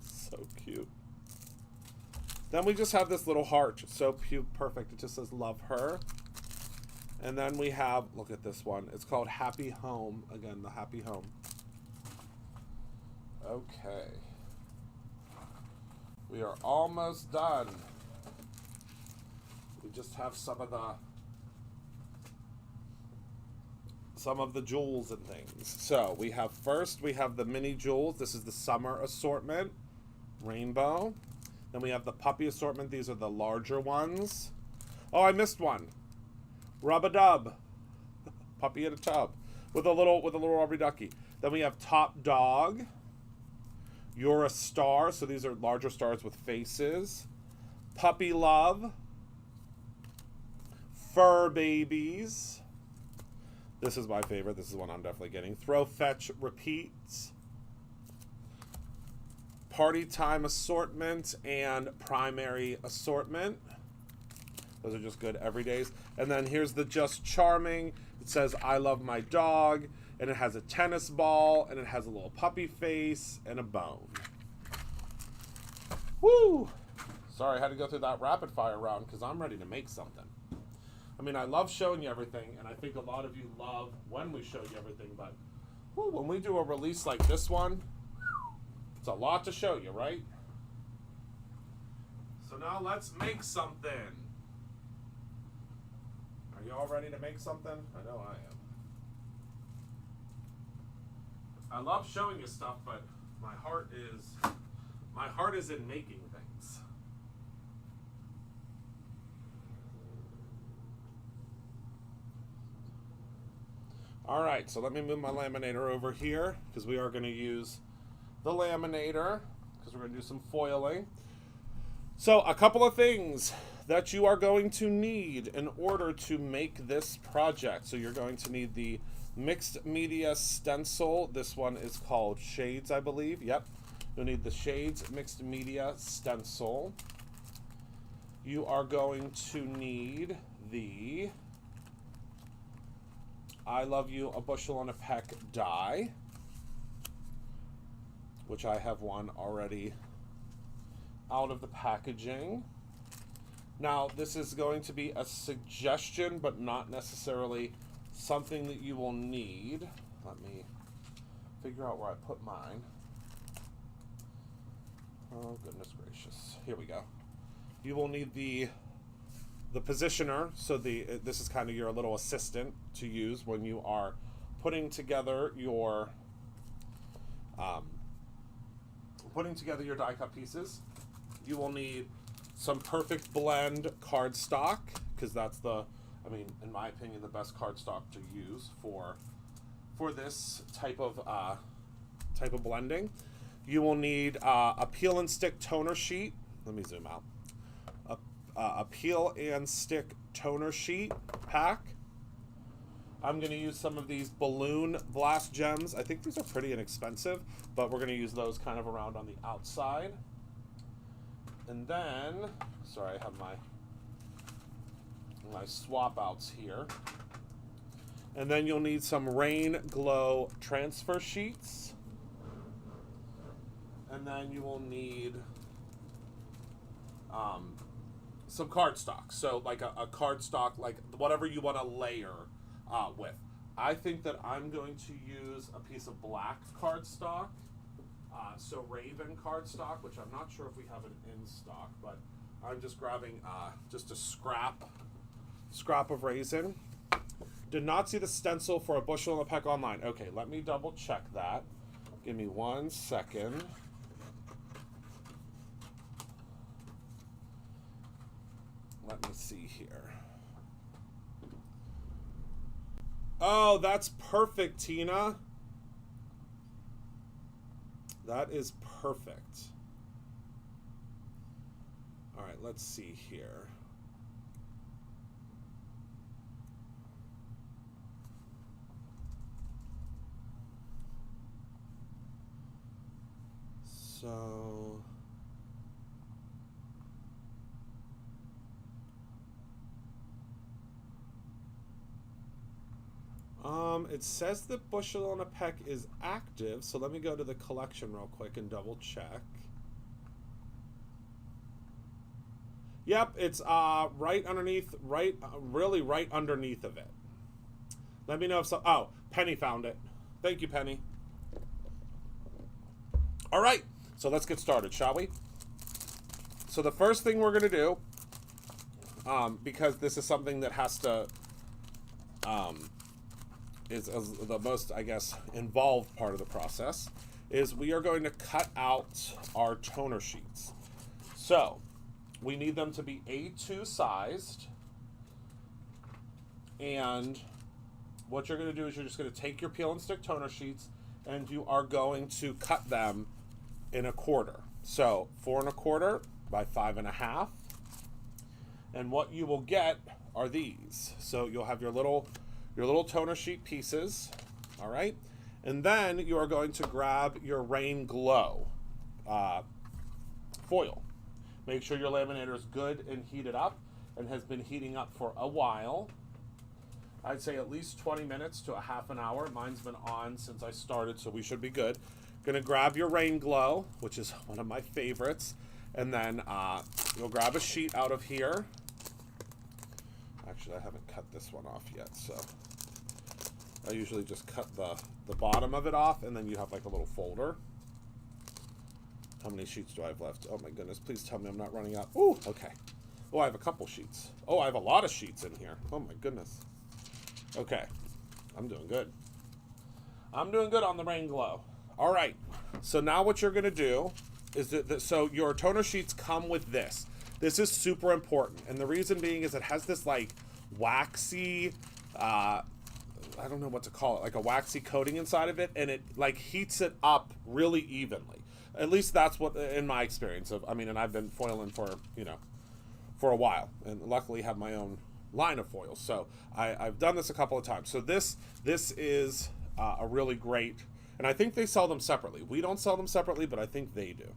So cute. Then we just have this little heart. So cute, perfect. It just says love her. And then we have, look at this one. It's called Happy Home. Again, the Happy Home. Okay. We are almost done. We just have some of the jewels and things. So we have, first we have the mini jewels. This is the summer assortment, rainbow. Then we have the puppy assortment. These are the larger ones. Oh, I missed one. Rub-a-dub. Puppy in a tub with a little rubber ducky. Then we have Top Dog. You're a Star. So these are larger stars with faces. Puppy Love. Fur Babies. This is my favorite. This is one I'm definitely getting. Throw, Fetch, Repeats. Party Time Assortment and Primary Assortment. Those are just good everydays. And then here's the Just Charming. It says, I love my dog. And it has a tennis ball. And it has a little puppy face and a bone. Woo! Sorry, I had to go through that rapid fire round because I'm ready to make something. I mean, I love showing you everything. And I think a lot of you love when we show you everything. But woo, when we do a release like this one, it's a lot to show you, right? So now let's make something. Are you all ready to make something? I know I am. I love showing you stuff, but my heart is in making things. All right, so let me move my laminator over here because we are going to use the laminator because we're going to do some foiling. So a couple of things that you are going to need in order to make this project. So you're going to need the Mixed media stencil. This one is called Shades, I believe. Yep. You'll need the Shades mixed media stencil. You are going to need the I Love You a Bushel and a Peck die, which I have one already out of the packaging. Now, this is going to be a suggestion, but not necessarily something that you will need. Let me figure out where I put mine. Oh, goodness gracious. Here we go. You will need the positioner. So this is kind of your little assistant to use when you are putting together your die cut pieces. You will need some Perfect Blend cardstock, because that's in my opinion, the best cardstock to use for this type of blending. You will need a peel and stick toner sheet. Let me zoom out. A peel and stick toner sheet pack. I'm going to use some of these balloon blast gems. I think these are pretty inexpensive, but we're going to use those kind of around on the outside. And then, sorry, I have my swap outs here. And then you'll need some Rain Glow transfer sheets. And then you will need some cardstock. So like a cardstock, like whatever you want to layer with. I think that I'm going to use a piece of black cardstock. So Raven cardstock, which I'm not sure if we have it in stock, but I'm just grabbing just a scrap of raisin. Did not see the stencil for a bushel and a peck online. Okay, let me double check that. Give me 1 second. Let me see here. Oh, that's perfect, Tina. That is perfect. All right, let's see here. So it says that bushel and a peck is active, so let me go to the collection real quick and double check. Yep, it's right underneath, really right underneath of it. Let me know if oh, Penny found it. Thank you, Penny. All right, so let's get started, shall we? So the first thing we're going to do, because this is something that has to, is the most, I guess, involved part of the process, is we are going to cut out our toner sheets. So we need them to be A2 sized. And what you're going to do is you're just going to take your peel and stick toner sheets and you are going to cut them in a quarter. So 4 1/4 by 5 1/2. And what you will get are these. So you'll have your little toner sheet pieces, all right? And then you are going to grab your Rain Glow foil. Make sure your laminator is good and heated up and has been heating up for a while. I'd say at least 20 minutes to a half an hour. Mine's been on since I started, so we should be good. Gonna grab your Rain Glow, which is one of my favorites, and then you'll grab a sheet out of here. Actually, I haven't cut this one off yet, so I usually just cut the bottom of it off, and then you have like a little folder. How many sheets do I have left? Oh my goodness, please tell me I'm not running out. Ooh, okay. Oh, I have a couple sheets. Oh, I have a lot of sheets in here. Oh my goodness. Okay, I'm doing good. I'm doing good on the Rain Glow. All right, so now what you're gonna do is so your toner sheets come with this. This is super important, and the reason being is it has this like waxy, I don't know what to call it, like a waxy coating inside of it, and it like heats it up really evenly. At least that's what, in my experience of, and I've been foiling for, for a while, and luckily have my own line of foils. So I've done this a couple of times. So this is a really great, and I think they sell them separately. We don't sell them separately, but I think they do.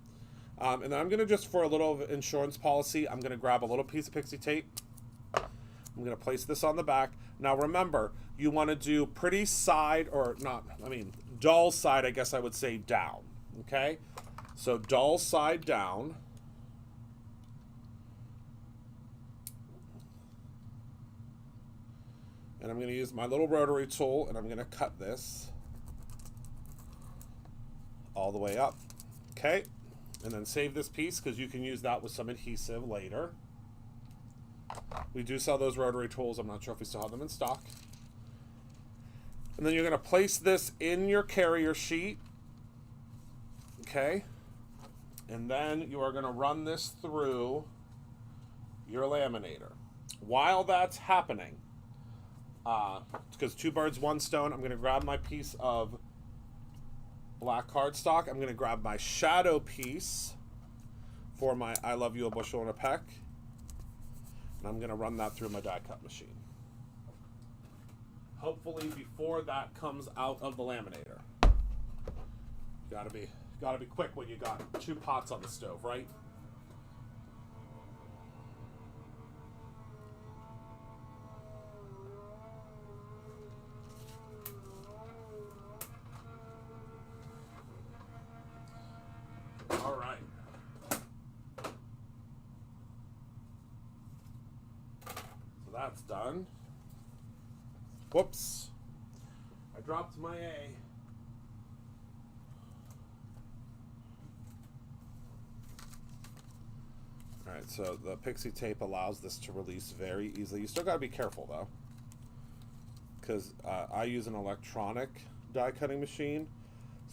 And then I'm going to just, for a little insurance policy, I'm going to grab a little piece of pixie tape. I'm going to place this on the back. Now remember, you want to do pretty side, or not, I mean, dull side, I guess I would say down. Okay? So dull side down. And I'm going to use my little rotary tool, and I'm going to cut this all the way up. Okay? And then save this piece, because you can use that with some adhesive later. We do sell those rotary tools. I'm not sure if we still have them in stock. And then you're going to place this in your carrier sheet. Okay? And then you are going to run this through your laminator. While that's happening, because two birds, one stone, I'm going to grab my piece of black cardstock. I'm going to grab my shadow piece for my I Love You a Bushel and a Peck. And I'm going to run that through my die cut machine. Hopefully before that comes out of the laminator. Gotta be quick when you got 2 pots on the stove, right? All right. So that's done. Whoops. I dropped my A. All right, so the pixie tape allows this to release very easily. You still got to be careful though, because I use an electronic die cutting machine,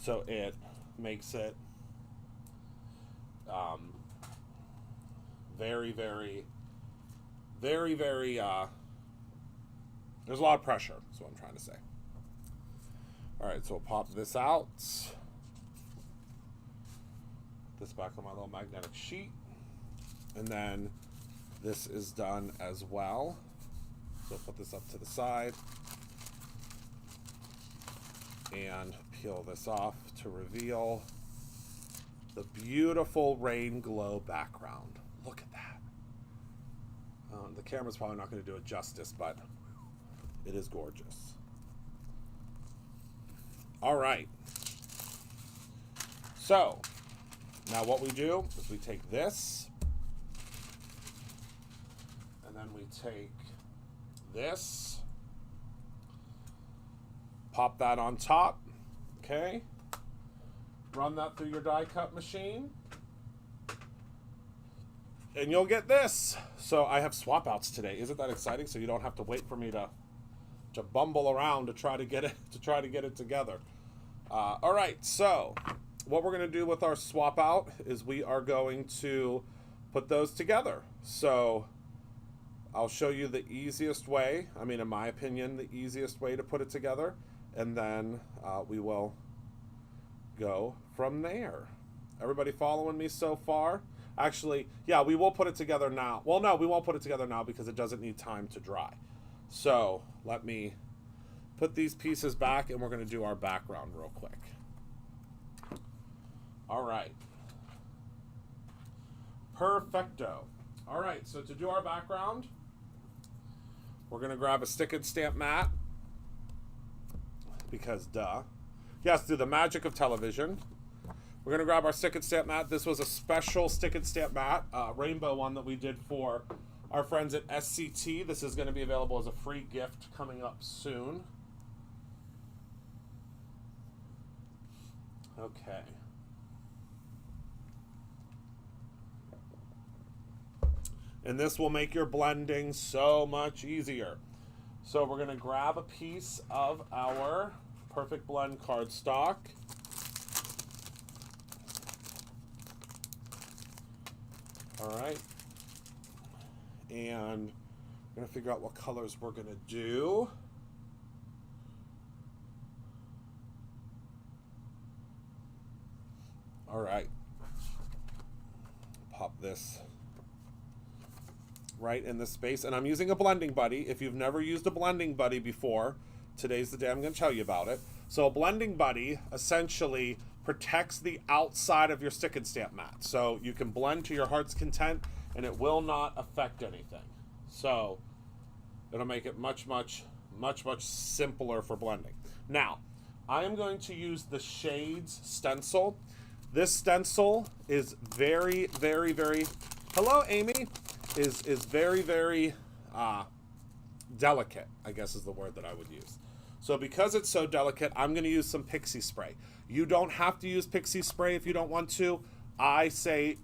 so it makes it very, very, very, very, there's a lot of pressure, is what I'm trying to say. All right, so we'll pop this out. Put this back on my little magnetic sheet. And then this is done as well. So put this up to the side. And peel this off to reveal the beautiful rain glow background. Look at that. The camera's probably not going to do it justice, but it is gorgeous. All right. So now what we do is we take this, and then we take this, pop that on top, okay? Run that through your die cut machine, and you'll get this. So I have swap outs today. Isn't that exciting? So you don't have to wait for me to bumble around to try to get it together. All right, so what we're going to do with our swap out is we are going to put those together. So I'll show you the easiest way, I mean, in my opinion, the easiest way to put it together, and then we will go from there. Everybody following me so far? Actually, yeah, we will put it together now. Well, no, we won't put it together now because it doesn't need time to dry. So let me put these pieces back, and we're going to do our background real quick. All right. Perfecto. All right, so to do our background, we're going to grab a stick and stamp mat, because duh. Yes, through the magic of television. We're going to grab our stick and stamp mat. This was a special stick and stamp mat, rainbow one that we did for our friends at SCT. This is going to be available as a free gift coming up soon. Okay. And this will make your blending so much easier. So we're going to grab a piece of our Perfect Blend cardstock. All right. And we're going to figure out what colors we're going to do. All right. Pop this right in this space. And I'm using a blending buddy. If you've never used a blending buddy before, today's the day I'm going to tell you about it. So a blending buddy essentially protects the outside of your stick and stamp mat. So you can blend to your heart's content and it will not affect anything. So it'll make it much simpler for blending. Now, I am going to use the Shades stencil. This stencil is very, hello, Amy, is very, delicate, I guess is the word that I would use. So because it's so delicate, I'm going to use some pixie spray. You don't have to use pixie spray if you don't want to. I say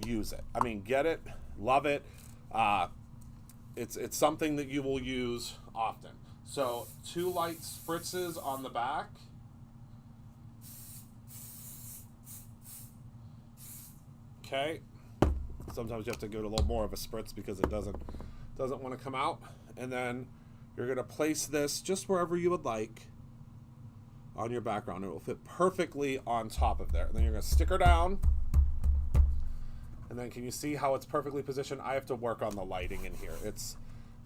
use it. I mean, get it, love it. It's something that you will use often. So 2 light spritzes on the back. Okay. Sometimes you have to give it a little more of a spritz because it doesn't want to come out. And then you're going to place this just wherever you would like on your background. It will fit perfectly on top of there. And then you're going to stick her down. And then can you see how it's perfectly positioned? I have to work on the lighting in here. It's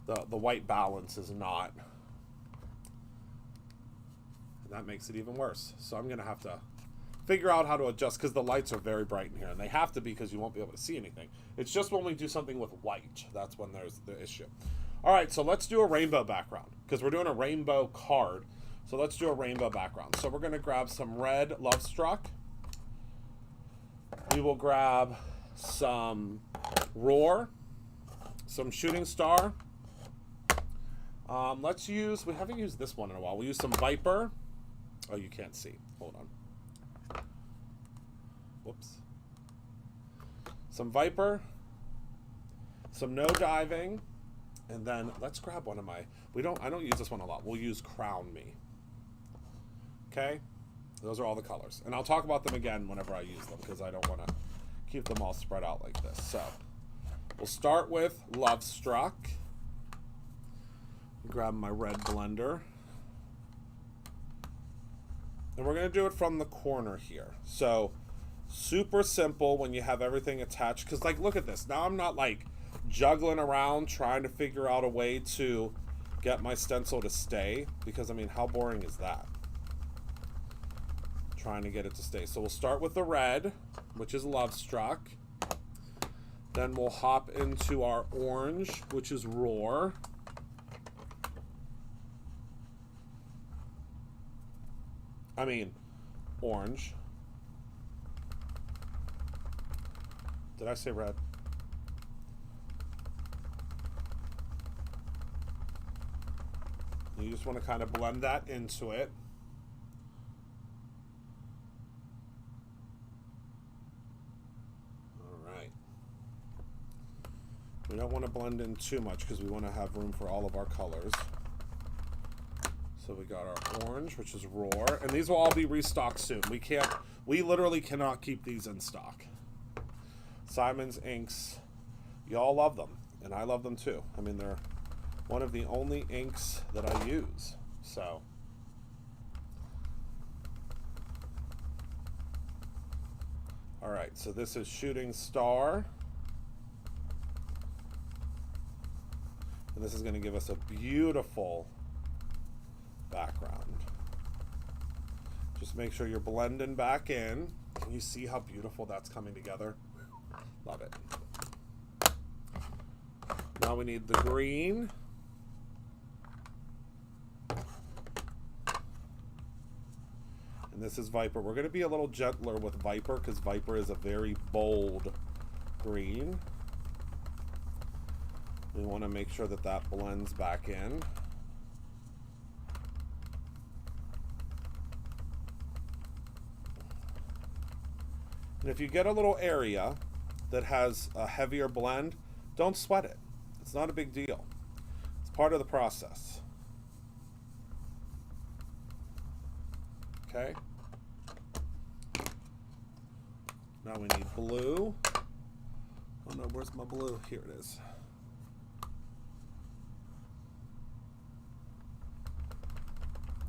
the white balance is not. And that makes it even worse. So I'm going to have to figure out how to adjust because the lights are very bright in here. And they have to be because you won't be able to see anything. It's just when we do something with white. That's when there's the issue. All right, so let's do a rainbow background because we're doing a rainbow card. So let's do a rainbow background. So we're going to grab some red Love Struck. We will grab some Roar, some Shooting Star. Let's use, we haven't used this one in a while. We'll use some Viper. Oh, you can't see. Hold on. Whoops. Some Viper, some No Diving, and then let's grab one of my, I don't use this one a lot. We'll use Crown Me. Okay? Those are all the colors. And I'll talk about them again whenever I use them because I don't want to keep them all spread out like this. So we'll start with Love Struck. Grab my red blender. And we're going to do it from the corner here. So super simple when you have everything attached. Because, like, look at this. Now I'm not, like, juggling around trying to figure out a way to get my stencil to stay. Because, I mean, how boring is that? Trying to get it to stay. So we'll start with the red, which is Love Struck. Then we'll hop into our orange, which is Roar. I mean, orange. Did I say red? You just want to kind of blend that into it. All right. We don't want to blend in too much because we want to have room for all of our colors. So we got our orange, which is Roar, and these will all be restocked soon. We literally cannot keep these in stock. Simon's inks, y'all love them, and I love them too. I mean, they're one of the only inks that I use. So all right, so this is Shooting Star, and this is going to give us a beautiful background. Just make sure you're blending back in. Can you see how beautiful that's coming together? Love it. Now we need the green. And this is Viper. We're going to be a little gentler with Viper because Viper is a very bold green. We want to make sure that that blends back in. And if you get a little area that has a heavier blend, don't sweat it. It's not a big deal. It's part of the process. Okay. Now we need blue. Oh no, where's my blue? Here it is.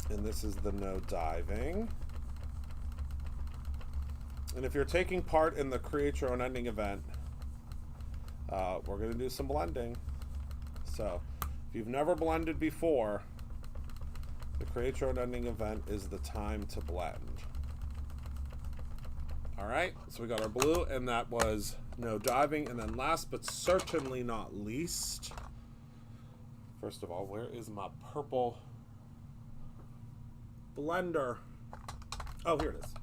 And this is the No Diving. And if you're taking part in the Create Your Own Ending event, we're going to do some blending. So if you've never blended before, the create your own ending event is the time to blend. All right, so we got our blue, and that was no diving. And then last but certainly not least, first of all, where is my purple blender? Oh, here it is.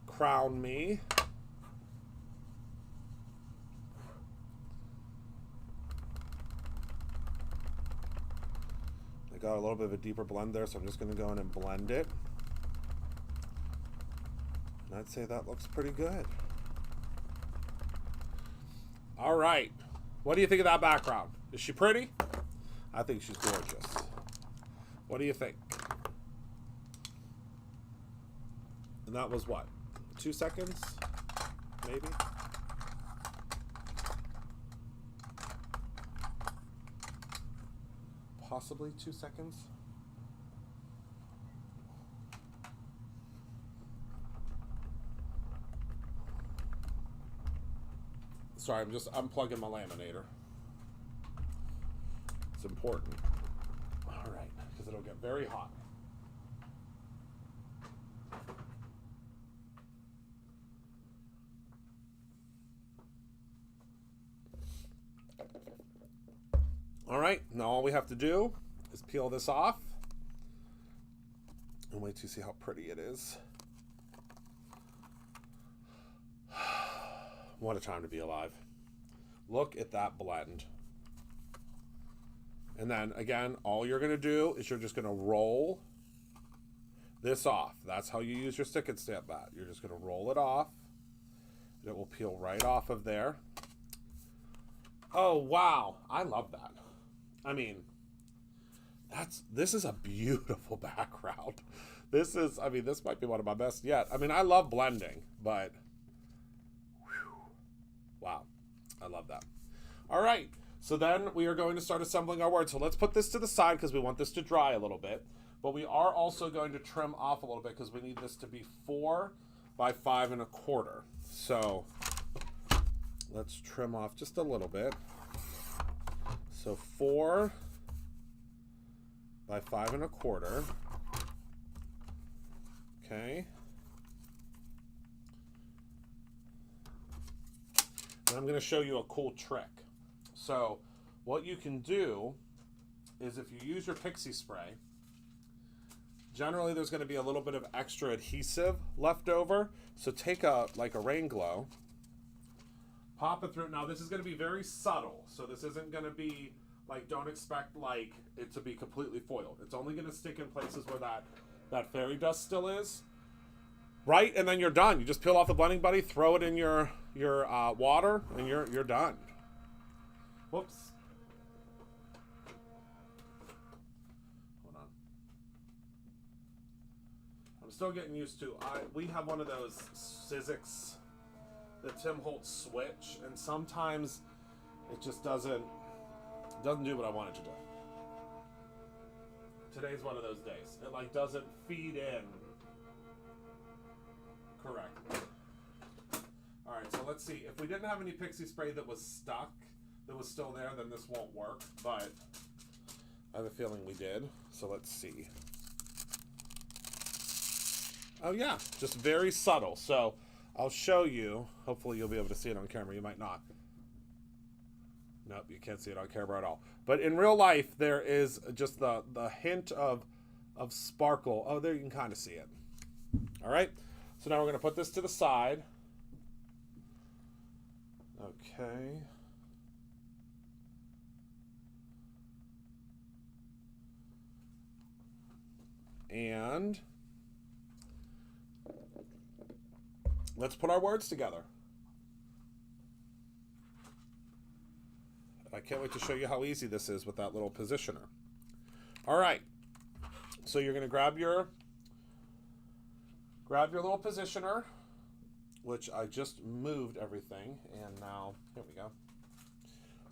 Crown Me. I got a little bit of a deeper blend there, so I'm just going to go in and blend it. And I'd say that looks pretty good. All right. What do you think of that background? Is she pretty? I think she's gorgeous. What do you think? And that was what? 2 seconds? Maybe? Possibly 2 seconds? Sorry, I'm just unplugging my laminator. It's important. All right, because it'll get very hot. All right, now all we have to do is peel this off and wait to see how pretty it is. What a time to be alive. Look at that blend. And then again, all you're going to do is you're just going to roll this off. That's how you use your stick and stamp mat. You're just going to roll it off. It will peel right off of there. Oh, wow. I love that. I mean, this is a beautiful background. This might be one of my best yet. I mean, I love blending, but wow, I love that. All right, so then we are going to start assembling our words. So let's put this to the side because we want this to dry a little bit. But we are also going to trim off a little bit because we need this to be 4 by 5 1/4. So let's trim off just a little bit. So 4 by 5 1/4. Okay. And I'm going to show you a cool trick. So what you can do is if you use your pixie spray, generally there's going to be a little bit of extra adhesive left over. So take like a rain glow, pop it through. Now this is going to be very subtle. So this isn't going to be like, don't expect like it to be completely foiled. It's only going to stick in places where that fairy dust still is. Right, and then you're done. You just peel off the blending buddy, throw it in your water, and you're done. Whoops. Hold on. I'm still getting used to. We have one of those Sizzix, the Tim Holtz switch, and sometimes it just doesn't do what I want it to do. Today's one of those days. It like doesn't feed in. Correct. All right, so let's see. If we didn't have any pixie spray that was stuck, that was still there, then this won't work. But I have a feeling we did. So let's see. Oh yeah, just very subtle. So I'll show you. Hopefully you'll be able to see it on camera. You might not. Nope, you can't see it on camera at all. But in real life, there is just the hint of sparkle. Oh, there you can kind of see it. All right. So now we're going to put this to the side. Okay. And let's put our words together. I can't wait to show you how easy this is with that little positioner. All right. So you're going to grab your little positioner, which I just moved everything, and now, here we go.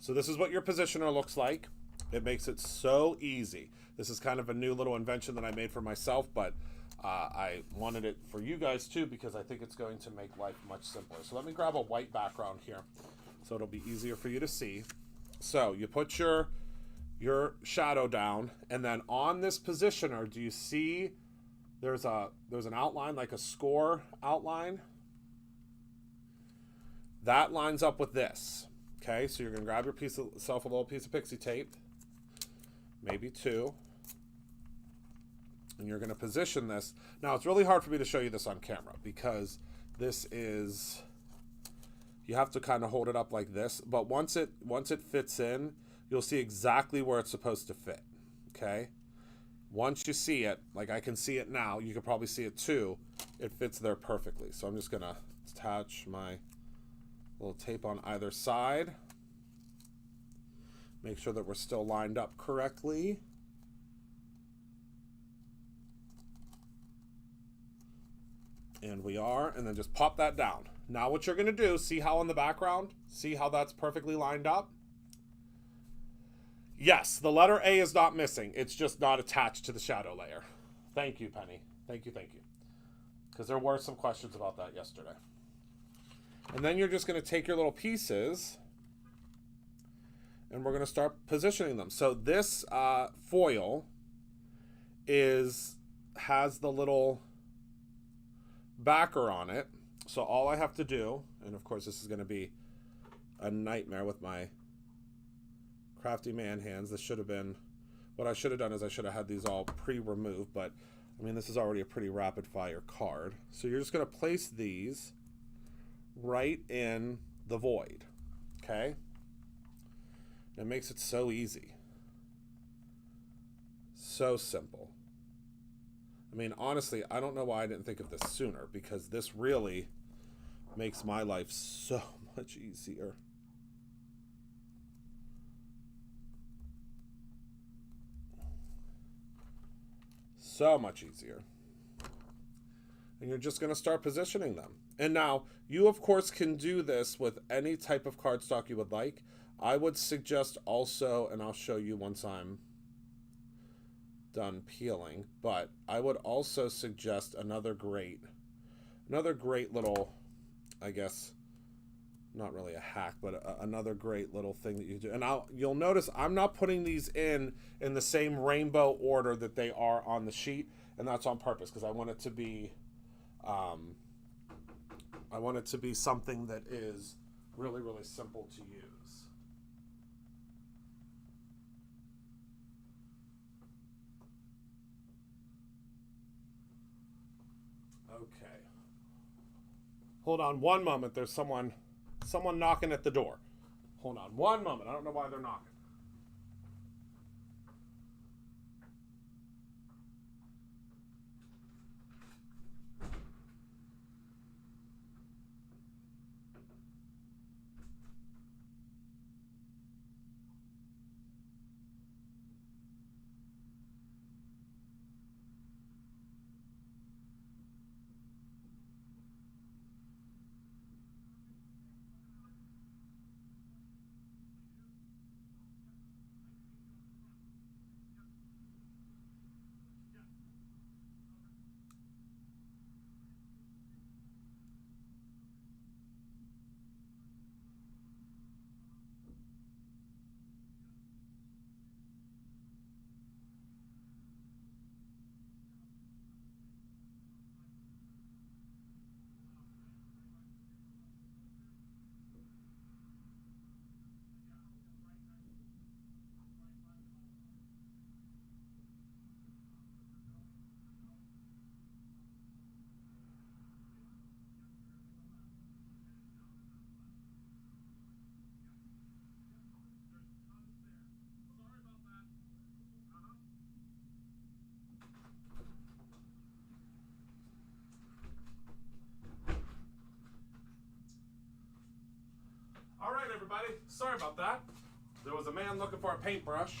So this is what your positioner looks like. It makes it so easy. This is kind of a new little invention that I made for myself, but I wanted it for you guys too because I think it's going to make life much simpler. So let me grab a white background here so it'll be easier for you to see. So you put your shadow down, and then on this positioner, do you see there's an outline, like a score outline? That lines up with this. Okay, so you're gonna grab yourself a little piece of pixie tape, maybe two, and you're gonna position this. Now it's really hard for me to show you this on camera because this is, you have to kind of hold it up like this, but once it fits in, you'll see exactly where it's supposed to fit. Okay, once you see it, like I can see it now, you can probably see it too, it fits there perfectly. So I'm just gonna attach my little tape on either side, make sure that we're still lined up correctly. And we are, and then just pop that down. Now what you're gonna do, see how in the background, see how that's perfectly lined up? Yes, the letter A is not missing. It's just not attached to the shadow layer. Thank you, Penny. Thank you. Because there were some questions about that yesterday. And then you're just gonna take your little pieces and we're gonna start positioning them. So this foil has the little backer on it. So all I have to do, and of course this is going to be a nightmare with my crafty man hands. This should have been, what I should have done is I should have had these all pre-removed, but I mean this is already a pretty rapid fire card. So you're just going to place these right in the void. Okay? It makes it so easy. So simple. I mean, honestly, I don't know why I didn't think of this sooner, because this really makes my life so much easier. So much easier. And you're just going to start positioning them. And now, you of course can do this with any type of cardstock you would like. I would suggest also, and I'll show you once I'm done peeling, but I would also suggest another great little, I guess, not really a hack, but another great little thing that you do. And you'll notice I'm not putting these in the same rainbow order that they are on the sheet, and that's on purpose because I want it to be something that is really, really simple to use. Okay. Hold on one moment. There's someone knocking at the door. Hold on one moment. I don't know why they're knocking. All right, everybody. Sorry about that. There was a man looking for a paintbrush,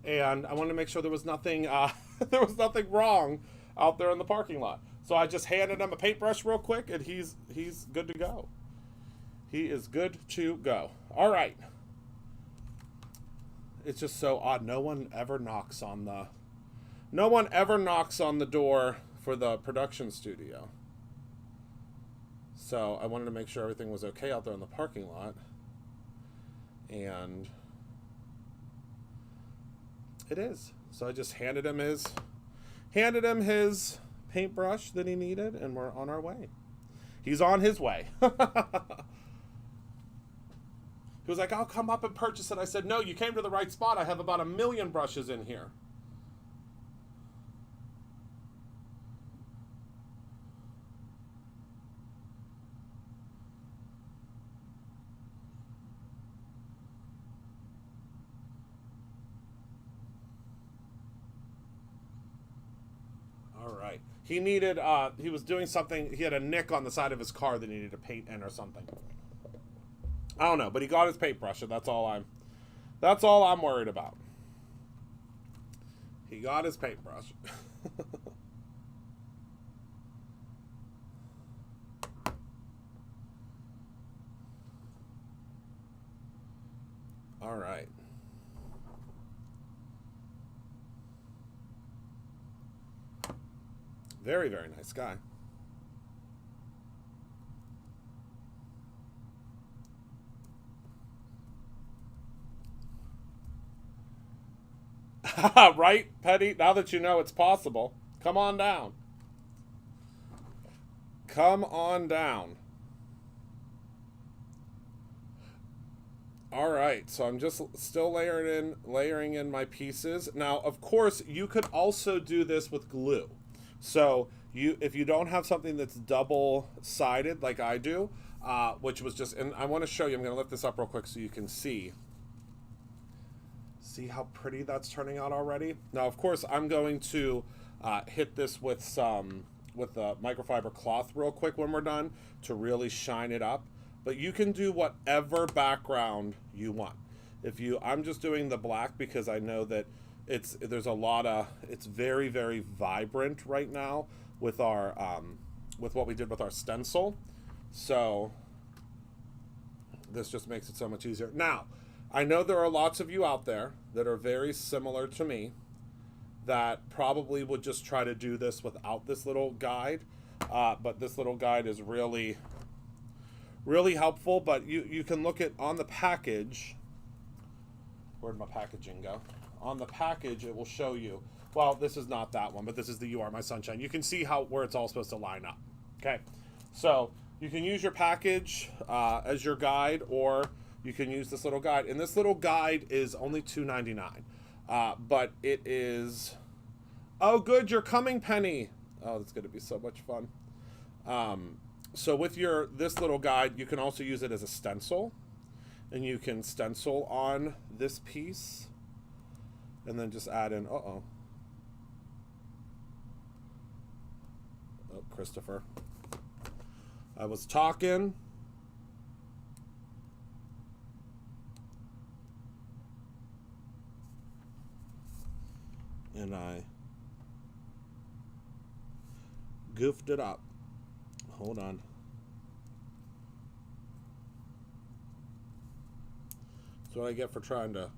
and I wanted to make sure there was nothing there was nothing wrong out there in the parking lot. So I just handed him a paintbrush real quick, and he's good to go. He is good to go. All right. It's just so odd. No one ever knocks on the door for the production studio. So I wanted to make sure everything was okay out there in the parking lot. And it is. So I just handed him his paintbrush that he needed, and we're on our way. He's on his way. He was like, I'll come up and purchase it. I said, no, you came to the right spot. I have about 1 million brushes in here. All right. He needed, he was doing something. He had a nick on the side of his car that he needed to paint in or something. I don't know, but he got his paintbrush, and that's all I'm worried about. He got his paintbrush. All right. Very, very nice guy. Right, Petty? Now that you know it's possible, come on down. Come on down. All right, so I'm just still layering in my pieces. Now, of course, you could also do this with glue. So if you don't have something that's double-sided like I do, which was just, and I want to show you, I'm going to lift this up real quick so you can see. See how pretty that's turning out already? Now, of course, I'm going to hit this with the microfiber cloth real quick when we're done to really shine it up. But you can do whatever background you want. I'm just doing the black because I know that it's very, very vibrant right now with our with what we did with our stencil. So this just makes it so much easier. Now, I know there are lots of you out there that are very similar to me that probably would just try to do this without this little guide. But this little guide is really, really helpful. But you can look at on the package. Where'd my packaging go? On the package, it will show you. Well, this is not that one, but this is the You Are My Sunshine. You can see where it's all supposed to line up. Okay, so you can use your package as your guide, or you can use this little guide. And this little guide is only $2.99. But it is... Oh, good, you're coming, Penny. Oh, that's going to be so much fun. So with this little guide, you can also use it as a stencil. And you can stencil on this piece. And then just add in... Oh, Christopher. I was talking... and I goofed it up. Hold on. That's what I get for trying to...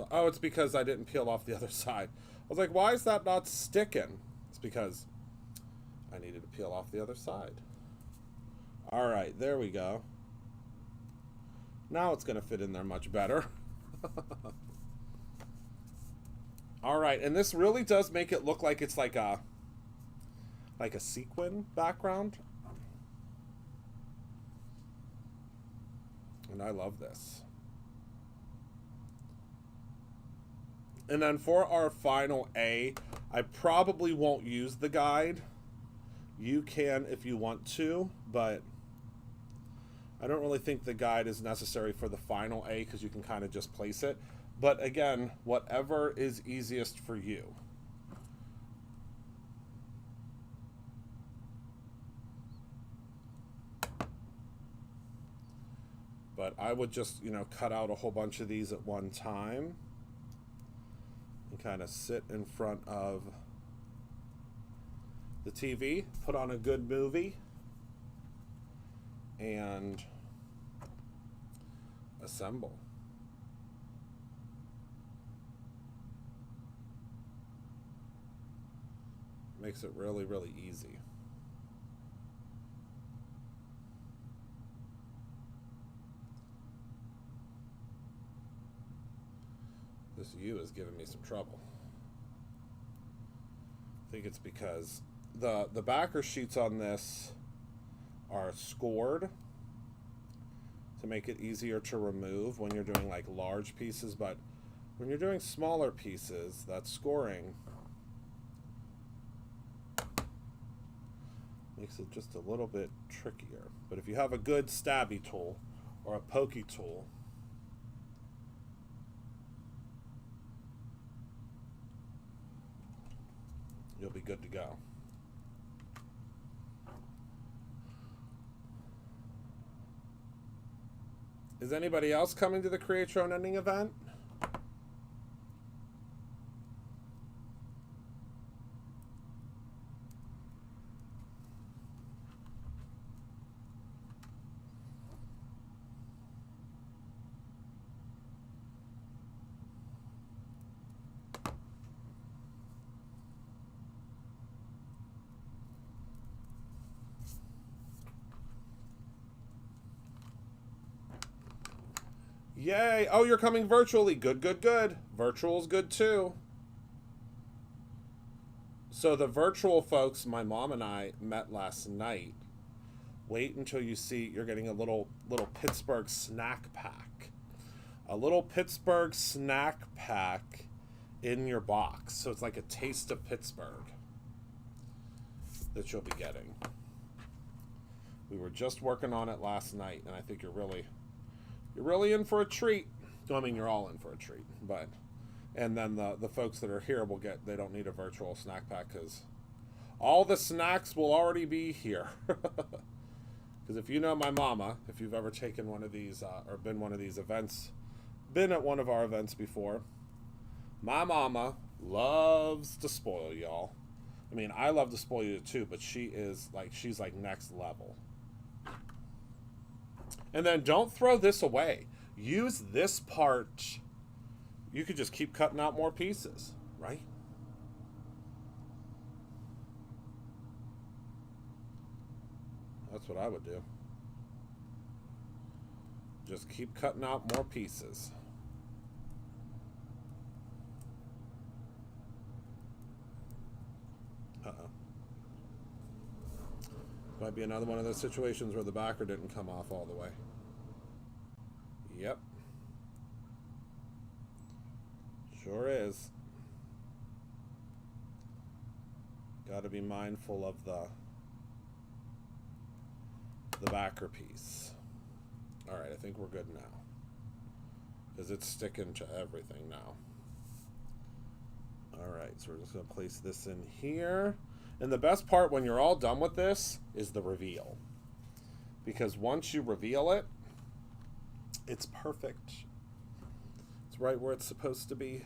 oh, it's because I didn't peel off the other side. I was like, why is that not sticking? It's because I needed to peel off the other side. All right, there we go. Now it's going to fit in there much better. All right, and this really does make it look like it's like a sequin background. And I love this. And then for our final A, I probably won't use the guide. You can if you want to, but I don't really think the guide is necessary for the final A because you can kind of just place it. But again, whatever is easiest for you. But I would just, cut out a whole bunch of these at one time and kind of sit in front of the TV, put on a good movie, and assemble. Makes it really, really easy. This U is giving me some trouble. I think it's because the backer sheets on this are scored to make it easier to remove when you're doing like large pieces, but when you're doing smaller pieces, that scoring makes it just a little bit trickier. But if you have a good stabby tool or a pokey tool, you'll be good to go. Is anybody else coming to the Create Your Own Ending event? Yay! Oh, you're coming virtually. Good, good, good. Virtual's good too. So the virtual folks, my mom and I met last night. Wait until you see you're getting a little Pittsburgh snack pack. A little Pittsburgh snack pack in your box. So it's like a taste of Pittsburgh that you'll be getting. We were just working on it last night, and I think you're really in for a treat. I mean, you're all in for a treat, but and then the folks that are here will get, they don't need a virtual snack pack because all the snacks will already be here. Because if you know my mama, if you've ever taken one of these or been one of these events, been at one of our events before, my mama loves to spoil y'all. I mean, I love to spoil you too, but she's like next level. And then don't throw this away. Use this part. You could just keep cutting out more pieces, right? That's what I would do. Just keep cutting out more pieces. Uh-oh. Might be another one of those situations where the backer didn't come off all the way. Yep. Sure is. Got to be mindful of the backer piece. All right, I think we're good now. Because it's sticking to everything now. All right, so we're just going to place this in here. And the best part when you're all done with this is the reveal. Because once you reveal it, it's perfect. It's right where it's supposed to be.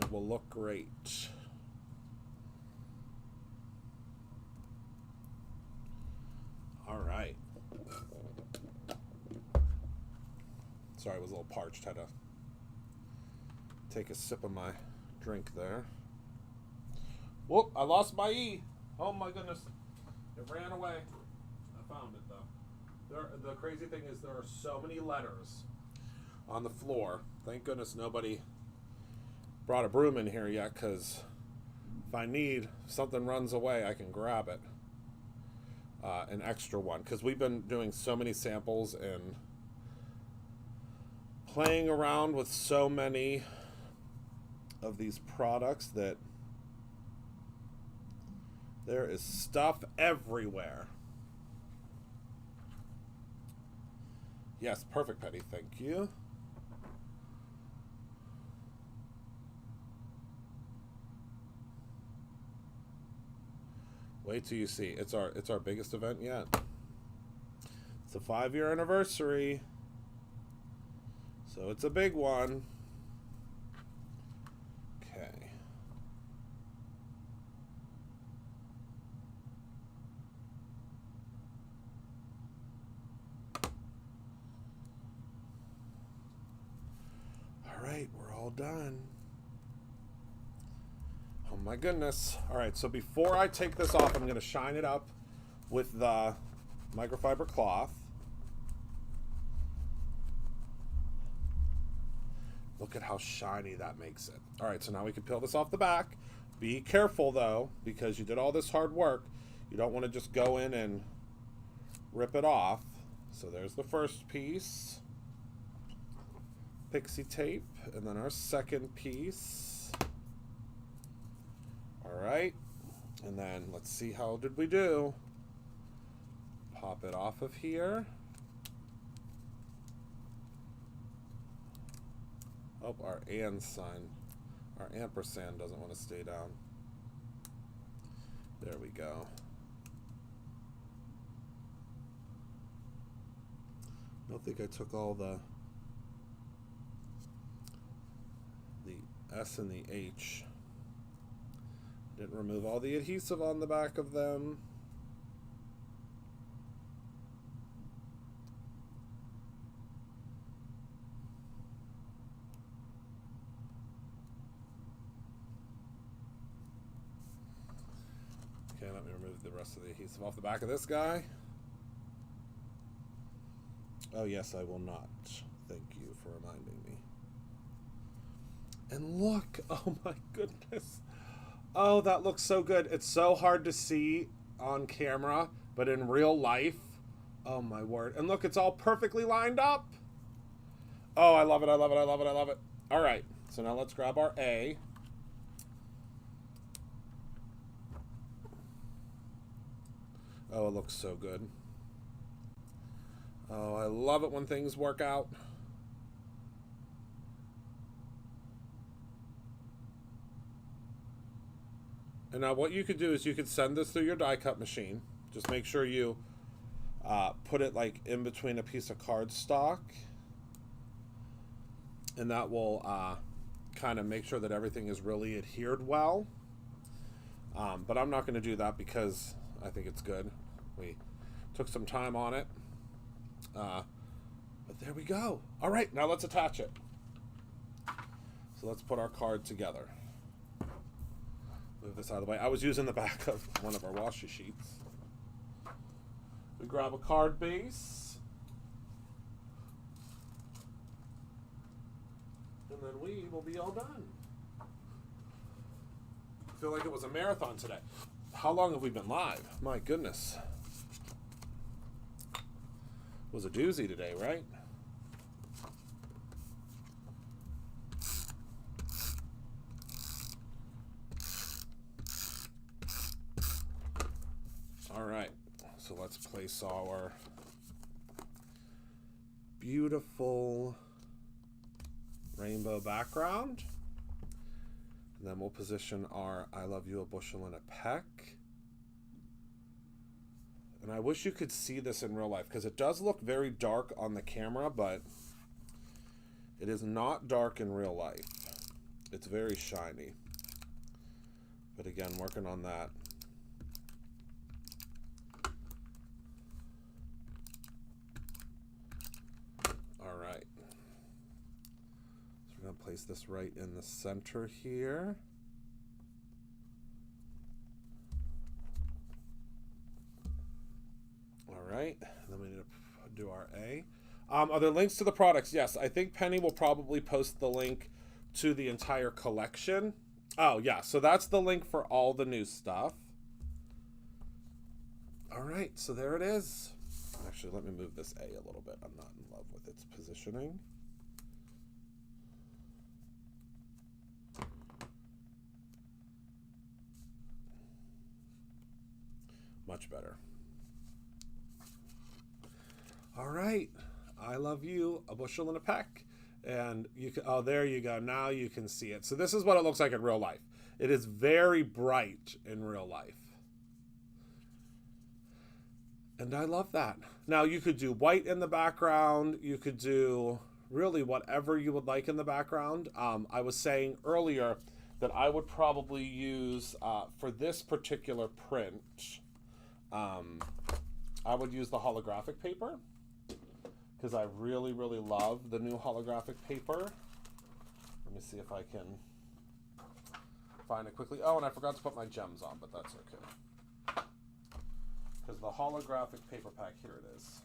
It will look great. All right. Sorry, I was a little parched. Had to take a sip of my drink there. Whoop, I lost my E. Oh my goodness. It ran away. I found it though. The crazy thing is there are so many letters on the floor. Thank goodness nobody brought a broom in here yet, because if I need, if something runs away, I can grab it. An extra one, because we've been doing so many samples and playing around with so many of these products that there is stuff everywhere. Yes, perfect, Petty. Thank you. Wait till you see. It's our biggest event yet. It's a 5-year anniversary. So it's a big one. Okay. All right, we're all done. Oh my goodness. All right, so before I take this off, I'm going to shine it up with the microfiber cloth. Look at how shiny that makes it. All right, so now we can peel this off the back. Be careful, though, because you did all this hard work. You don't want to just go in and rip it off. So there's the first piece. Pixie tape. And then our second piece. All right. And then let's see, how did we do? Pop it off of here. Oh, our and sign. Our ampersand doesn't want to stay down. There we go. I don't think I took all the S and the H. Didn't remove all the adhesive on the back of them. Okay, let me remove the rest of the adhesive off the back of this guy. Oh, yes, I will not. Thank you for reminding me. And look, oh my goodness. Oh, that looks so good. It's so hard to see on camera, but in real life, oh my word. And look, it's all perfectly lined up. Oh, I love it, I love it, I love it, I love it. All right, so now let's grab our A. Oh, it looks so good. Oh, I love it when things work out. And now what you could do is you could send this through your die cut machine. Just make sure you put it like in between a piece of cardstock. And that will kind of make sure that everything is really adhered well. But I'm not going to do that because I think it's good. We took some time on it. But there we go. All right, now let's attach it. So let's put our card together. Move this out of the way. I was using the back of one of our washi sheets. We grab a card base. And then we will be all done. I feel like it was a marathon today. How long have we been live? My goodness. It was a doozy today, right? All right, so let's place our beautiful rainbow background. And then we'll position our I love you a bushel and a peck. And I wish you could see this in real life because it does look very dark on the camera, but it is not dark in real life. It's very shiny. But again, working on that. All right. So we're going to place this right in the center here. All right, then we need to do our A. Are there links to the products? Yes, I think Penny will probably post the link to the entire collection. Oh, yeah, so that's the link for all the new stuff. All right, so there it is. Actually, let me move this A a little bit. I'm not in love with its positioning. Much better. All right, I love you, a bushel and a peck. And you can, oh, there you go. Now you can see it. So this is what it looks like in real life. It is very bright in real life. And I love that. Now you could do white in the background. You could do really whatever you would like in the background. I was saying earlier that I would probably use, for this particular print, I would use the holographic paper. Because I really, really love the new holographic paper. Let me see if I can find it quickly. Oh, and I forgot to put my gems on, but that's okay. Because the holographic paper pack, here it is.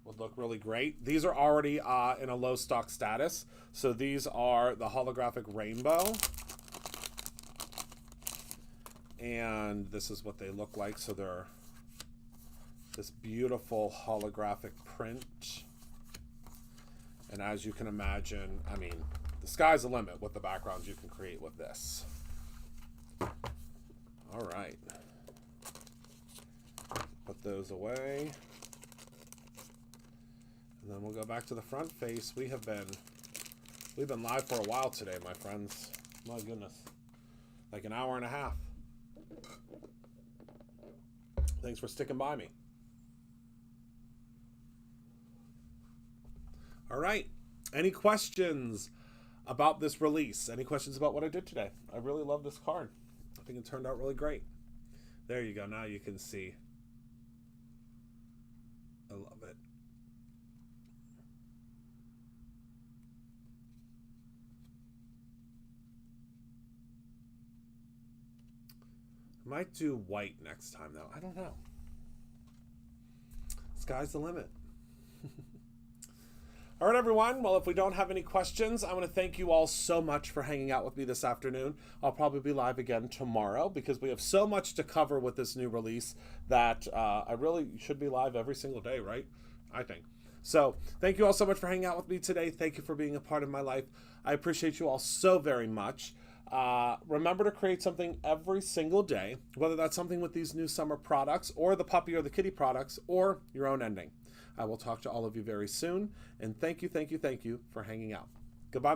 would look really great. These are already in a low stock status. So these are the holographic rainbow. And this is what they look like. So they're this beautiful holographic print. And as you can imagine, I mean, the sky's the limit with the backgrounds you can create with this. All right. Put those away. And then we'll go back to the front face. We've been live for a while today, my friends. My goodness. Like an hour and a half. Thanks for sticking by me. All right. Any questions about this release? Any questions about what I did today? I really love this card. I think it turned out really great. There you go. Now you can see. I love it. I might do white next time, though. I don't know. Sky's the limit. All right, everyone. Well, if we don't have any questions, I want to thank you all so much for hanging out with me this afternoon. I'll probably be live again tomorrow because we have so much to cover with this new release that I really should be live every single day, right? I think. So thank you all so much for hanging out with me today. Thank you for being a part of my life. I appreciate you all so very much. Remember to create something every single day, whether that's something with these new summer products or the puppy or the kitty products or your own ending. I will talk to all of you very soon. And thank you for hanging out. Goodbye.